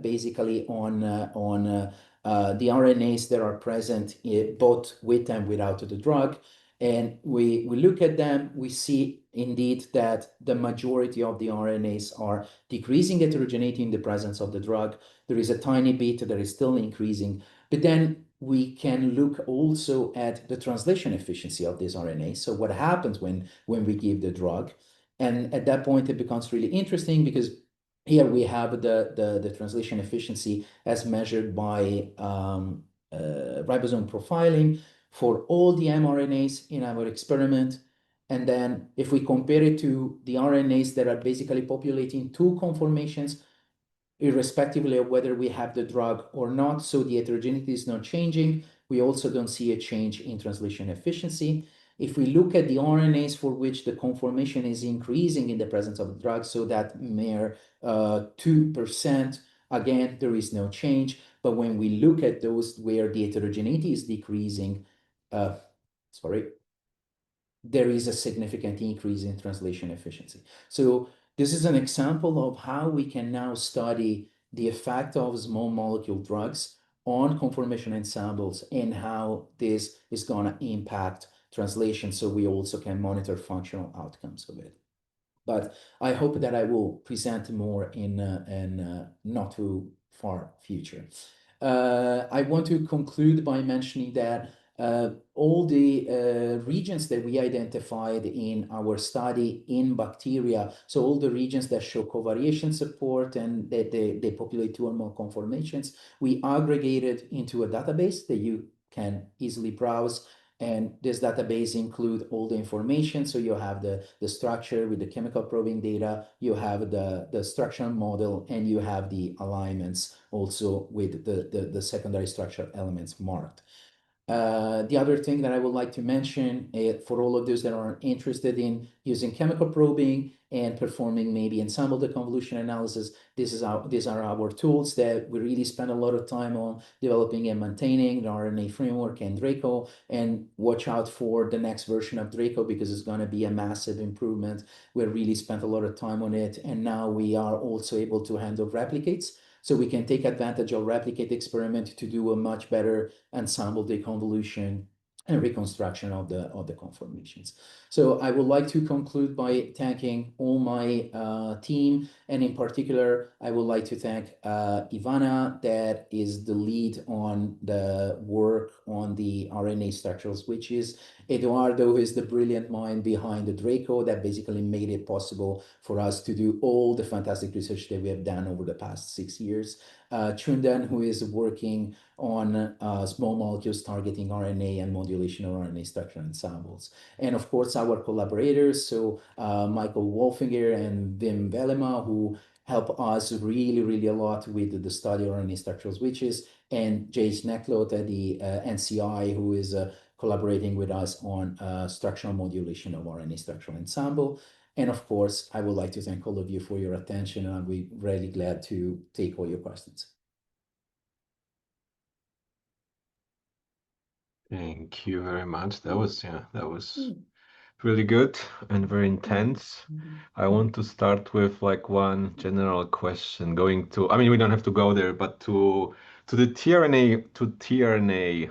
basically on the RNAs that are present both with and without the drug, and we look at them, we see indeed that the majority of the RNAs are decreasing heterogeneity in the presence of the drug. There is a tiny bit that is still increasing, but then we can look also at the translation efficiency of these RNAs. So what happens when we give the drug? And at that point, it becomes really interesting because here we have the translation efficiency as measured by ribosome profiling for all the mRNAs in our experiment. And then if we compare it to the RNAs that are basically populating two conformations, irrespectively of whether we have the drug or not, so the heterogeneity is not changing. We also don't see a change in translation efficiency. If we look at the RNAs for which the conformation is increasing in the presence of the drug, so that mere 2%, again, there is no change. But when we look at those where the heterogeneity is decreasing, there is a significant increase in translation efficiency. So this is an example of how we can now study the effect of small molecule drugs on conformation ensembles and how this is going to impact translation, so we also can monitor functional outcomes of it. But I hope that I will present more in not too far future. I want to conclude by mentioning that all the regions that we identified in our study in bacteria, so all the regions that show covariation support and that they populate two or more conformations, we aggregated into a database that you can easily browse. And this database include all the information. So you have the structure with the chemical probing data, you have the structural model, and you have the alignments also with the secondary structural elements marked. The other thing that I would like to mention for all of those that are interested in using chemical probing and performing maybe ensemble deconvolution analysis, these are our tools that we really spend a lot of time on developing and maintaining, the RNA framework and Draco, and watch out for the next version of Draco because it's going to be a massive improvement. We really spent a lot of time on it, and now we are also able to handle replicates. So we can take advantage of replicate experiment to do a much better ensemble deconvolution and reconstruction of the conformations. So I would like to conclude by thanking all my team, and in particular, I would like to thank Ivana, that is the lead on the work on the RNA structural switches. Eduardo, who is the brilliant mind behind the Draco that basically made it possible for us to do all the fantastic research that we have done over the past 6 years. Chundan, who is working on small molecules targeting RNA and modulation of RNA structure ensembles. And of course, our collaborators, so Michael Wolfinger and Wim Velema, who help us really a lot with the study of RNA structural switches, and Jace Necklot at the NCI, who is collaborating with us on structural modulation of RNA structural ensemble. And of course, I would like to thank all of you for your attention, and I'll be really glad to take all your questions. Thank you very much. That was really good and very intense. I want to start with like one general question going to, I mean, we don't have to go there, but to the tRNA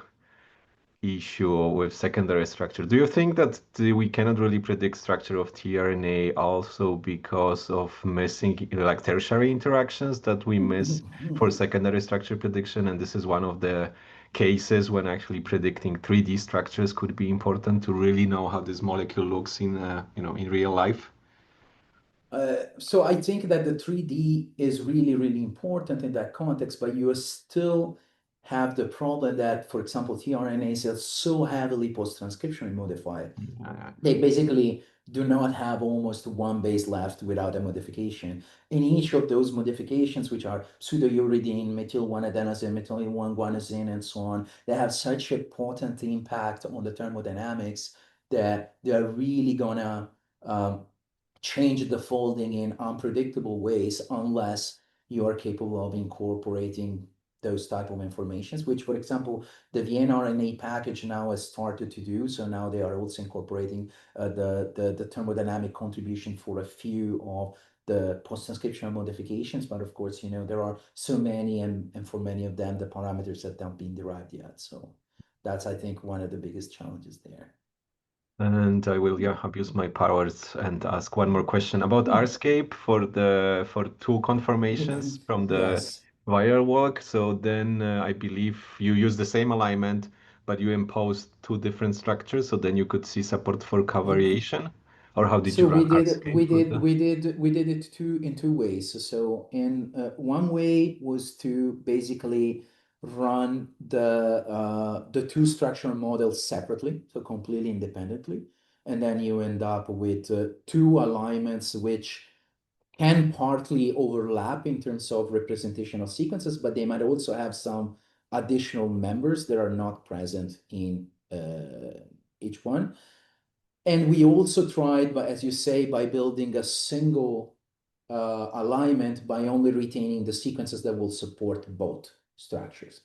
issue with secondary structure. Do you think that we cannot really predict structure of tRNA also because of missing like tertiary interactions that we miss for secondary structure prediction? And this is one of the cases when actually predicting 3D structures could be important to really know how this molecule looks in in real life. So I think that the 3D is really important in that context, but you still have the problem that, for example, tRNAs are so heavily post-transcriptionally modified. They basically do not have almost one base left without a modification. In each of those modifications, which are pseudouridine, methyl-1-adenosine, methyl-1-guanosine, and so on, they have such a potent impact on the thermodynamics that they're really gonna change the folding in unpredictable ways unless you are capable of incorporating those type of informations, which, for example, the Vienna RNA package now has started to do. So now they are also incorporating the thermodynamic contribution for a few of the post-transcriptional modifications. But of course, there are so many, and for many of them, the parameters have not been derived yet. So that's, I think, one of the biggest challenges there. And I will, yeah, abuse my powers and ask one more question about RScape for two conformations from the Yes. wire walk. So then I believe you use the same alignment, but you impose two different structures. So then you could see support for covariation. Or how did So you run RScape for the? we did it in two ways. So in one way was to basically run the two structural models separately, so completely independently, and then you end up with two alignments which can partly overlap in terms of representation of sequences, but they might also have some additional members that are not present in each one. And we also tried, but as you say, by building a single alignment by only retaining the sequences that will support both structures.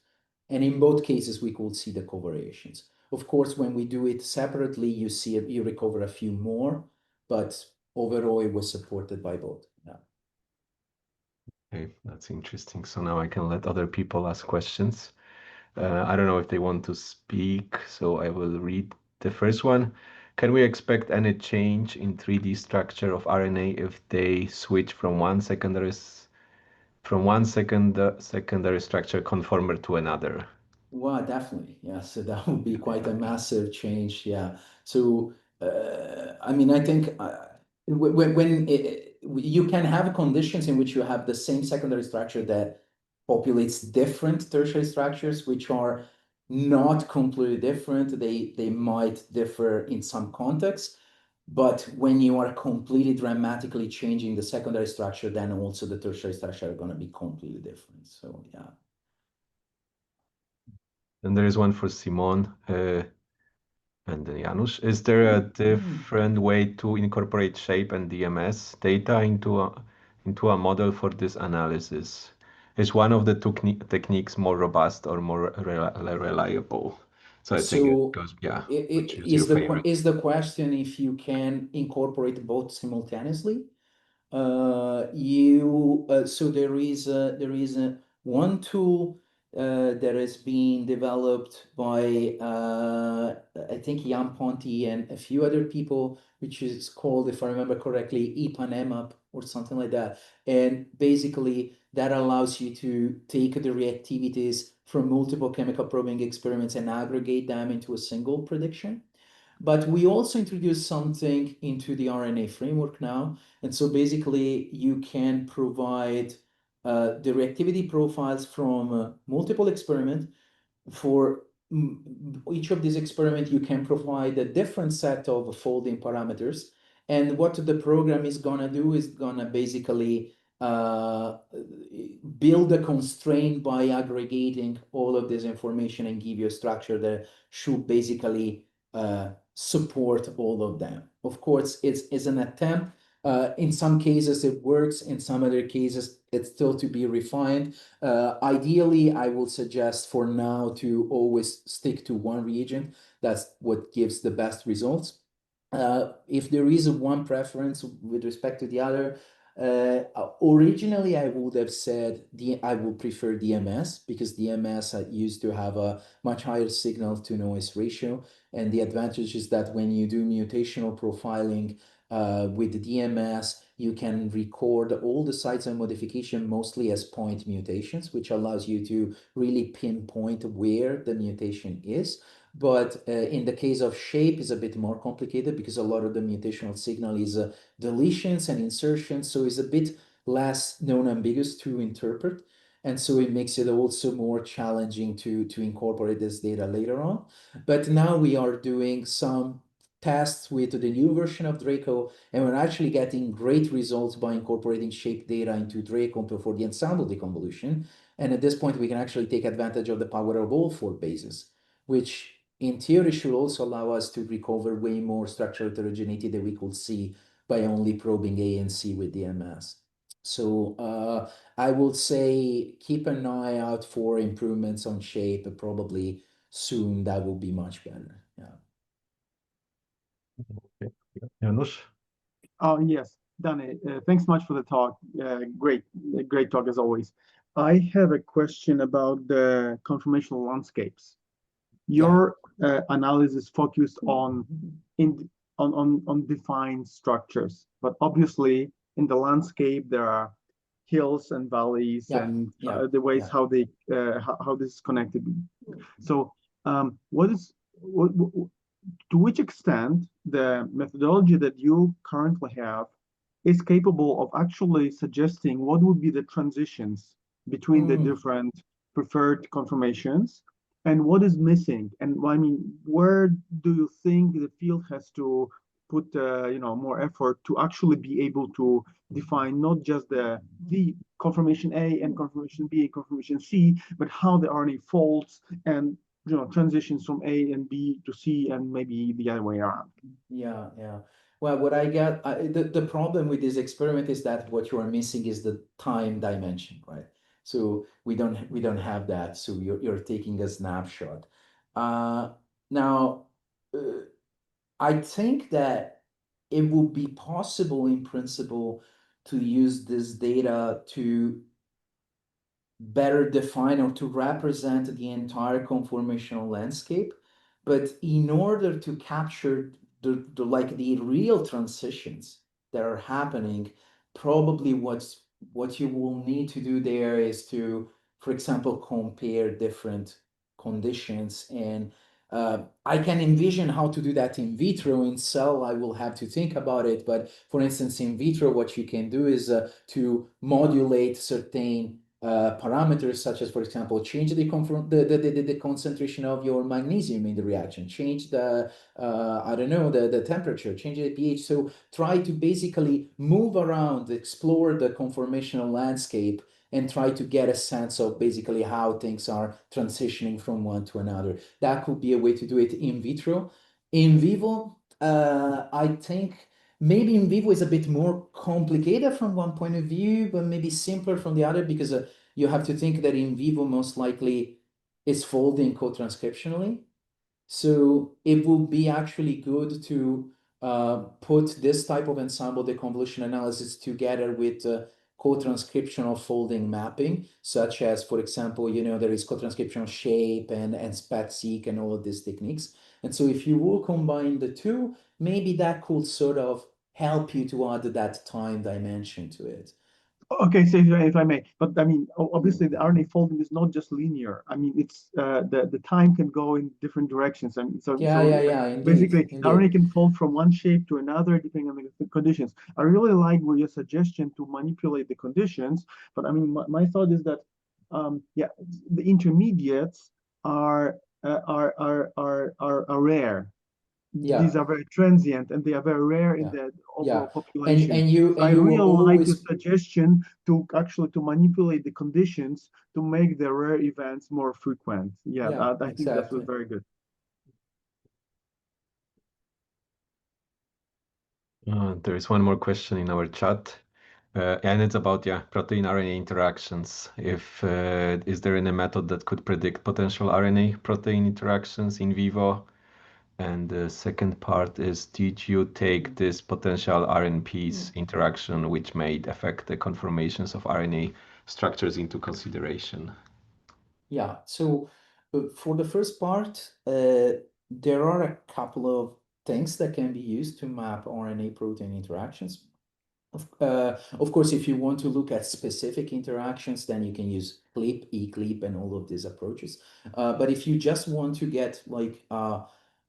And in both cases, we could see the covariations. Of course, when we do it separately, you recover a few more, but overall, it was supported by both. Yeah. Okay, that's interesting. So now I can let other people ask questions. I don't know if they want to speak, so I will read the first one. Can we expect any change in 3D structure of RNA if they switch from secondary structure conformer to another? Well, definitely. Yeah. So that would be quite a massive change. Yeah. So, I mean, I think you can have conditions in which you have the same secondary structure that populates different tertiary structures, which are not completely different. They might differ in some contexts, but when you are completely dramatically changing the secondary structure, then also the tertiary structure are going to be completely different. So, yeah. And there is one for Simon and then Janusz. Is there a different way to incorporate shape and DMS data into a model for this analysis? Is one of the techniques more robust or more reliable? So I think it So goes, yeah, which is your favorite? is the question if you can incorporate both simultaneously? So there is one tool that is being developed by I think Jan Ponti and a few other people, which is called, if I remember correctly, EPANEMAP or something like that. And basically that allows you to take the reactivities from multiple chemical probing experiments and aggregate them into a single prediction. But we also introduced something into the RNA framework now. And so basically, you can provide the reactivity profiles from multiple experiments. For each of these experiments, you can provide a different set of folding parameters. And what the program is going to do is going to basically build a constraint by aggregating all of this information and give you a structure that should basically support all of them. Of course, it's an attempt. In some cases, it works. In some other cases, it's still to be refined. Ideally, I would suggest for now to always stick to one reagent. That's what gives the best results. If there is one preference with respect to the other, originally I would have said I would prefer DMS because DMS used to have a much higher signal to noise ratio. And the advantage is that when you do mutational profiling with the DMS, you can record all the sites of modification mostly as point mutations, which allows you to really pinpoint where the mutation is. But in the case of shape, is a bit more complicated because a lot of the mutational signal is deletions and insertions, so it's a bit less non-ambiguous to interpret. And so it makes it also more challenging to incorporate this data later on. But now we are doing some tests with the new version of Draco, and we're actually getting great results by incorporating shape data into Draco for the ensemble deconvolution. And at this point, we can actually take advantage of the power of all four bases, which in theory should also allow us to recover way more structural heterogeneity that we could see by only probing A and C with DMS. So I will say keep an eye out for improvements on shape. Probably soon that will be much better. Yeah. Okay. Janusz? Oh, yes, Danny, thanks much for the talk. Great talk as always. I have a question about the conformational landscapes. Your analysis focused on defined structures, but obviously in the landscape there are hills and valleys and the ways how they how this is connected. So, to which extent the methodology that you currently have is capable of actually suggesting what would be the transitions between the different preferred conformations and what is missing? And I mean, where do you think the field has to put more effort to actually be able to define not just the conformation A and conformation B and conformation C, but how the RNA folds and transitions from A and B to C and maybe the other way around. Yeah, yeah. Well, what I get, the problem with this experiment is that what you are missing is the time dimension, right? So we don't have that. So you're taking a snapshot. Now, I think that it would be possible in principle to use this data to better define or to represent the entire conformational landscape. But in order to capture the real transitions that are happening, probably what you will need to do there is to, for example, compare different conditions. And I can envision how to do that in vitro. In cell, I will have to think about it. But for instance, in vitro, what you can do is to modulate certain parameters, such as, for example, change the concentration of your magnesium in the reaction, change the I don't know, the temperature, change the pH. So try to basically move around, explore the conformational landscape, and try to get a sense of basically how things are transitioning from one to another. That could be a way to do it in vitro. In vivo, I think maybe in vivo is a bit more complicated from one point of view, but maybe simpler from the other, because you have to think that in vivo most likely is folding co-transcriptionally. So it will be actually good to put this type of ensemble deconvolution analysis together with co-transcriptional folding mapping, such as, for example, there is co-transcriptional shape and SPEC-seq and all of these techniques. And so if you will combine the two, maybe that could sort of help you to add that time dimension to it. Okay, so if I may, but I mean, obviously the RNA folding is not just linear. I mean, it's the time can go in different directions, and so Indeed, basically indeed. RNA can fold from one shape to another depending on the conditions. I really like your suggestion to manipulate the conditions, but I mean, my thought is that yeah, the intermediates are rare. These are very transient and they are very rare in the overall population. And you I will really like your always suggestion to actually to manipulate the conditions to make the rare events more frequent. Yeah, I think that was very good. There is one more question in our chat, and it's about protein RNA interactions. If is there any method that could predict potential RNA protein interactions in vivo? And the second part is, did you take this potential RNPs interaction, which may affect the conformations of RNA structures, into consideration? Yeah, so for the first part, there are a couple of things that can be used to map RNA protein interactions. Of course, if you want to look at specific interactions, then you can use CLIP, eCLIP, and all of these approaches. But if you just want to get like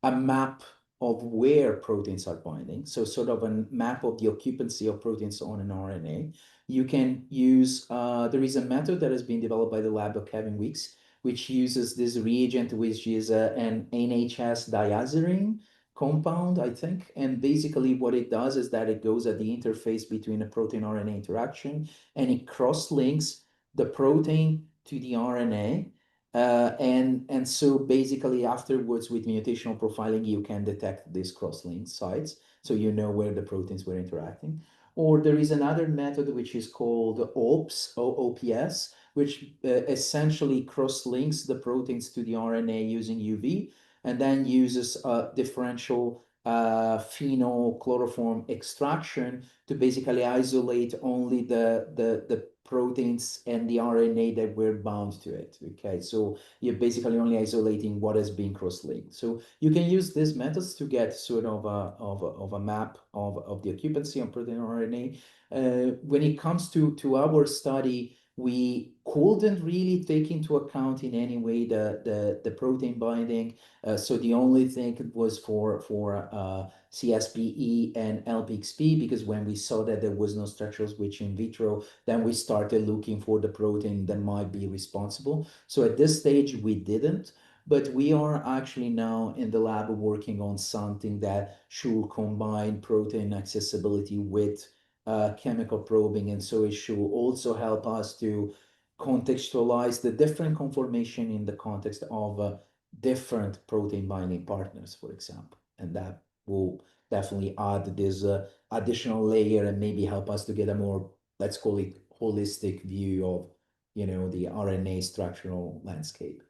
a map of where proteins are binding, so sort of a map of the occupancy of proteins on an RNA, you can use, there is a method that has been developed by the lab of Kevin Weeks, which uses this reagent, which is an NHS diazerine compound, I think. And basically what it does is that it goes at the interface between a protein RNA interaction and it cross-links the protein to the RNA. And so basically afterwards with mutational profiling, you can detect these cross-linked sites. So you know where the proteins were interacting. or there is another method which is called OPS, which essentially cross-links the proteins to the RNA using UV, and then uses a differential phenochloroform extraction to basically isolate only the proteins and the RNA that were bound to it. Okay, so you're basically only isolating what has been cross-linked. So you can use these methods to get sort of a map of the occupancy on protein RNA. When it comes to our study, we couldn't really take into account in any way the protein binding. So the only thing was for CSPE and lpxP, because when we saw that there was no structural switch in vitro, then we started looking for the protein that might be responsible. So at this stage, we didn't, but we are actually now in the lab working on something that should combine protein accessibility with chemical probing. And so it should also help us to contextualize the different conformation in the context of different protein binding partners, for example. And that will definitely add this additional layer and maybe help us to get a more, let's call it, holistic view of, the RNA structural landscape.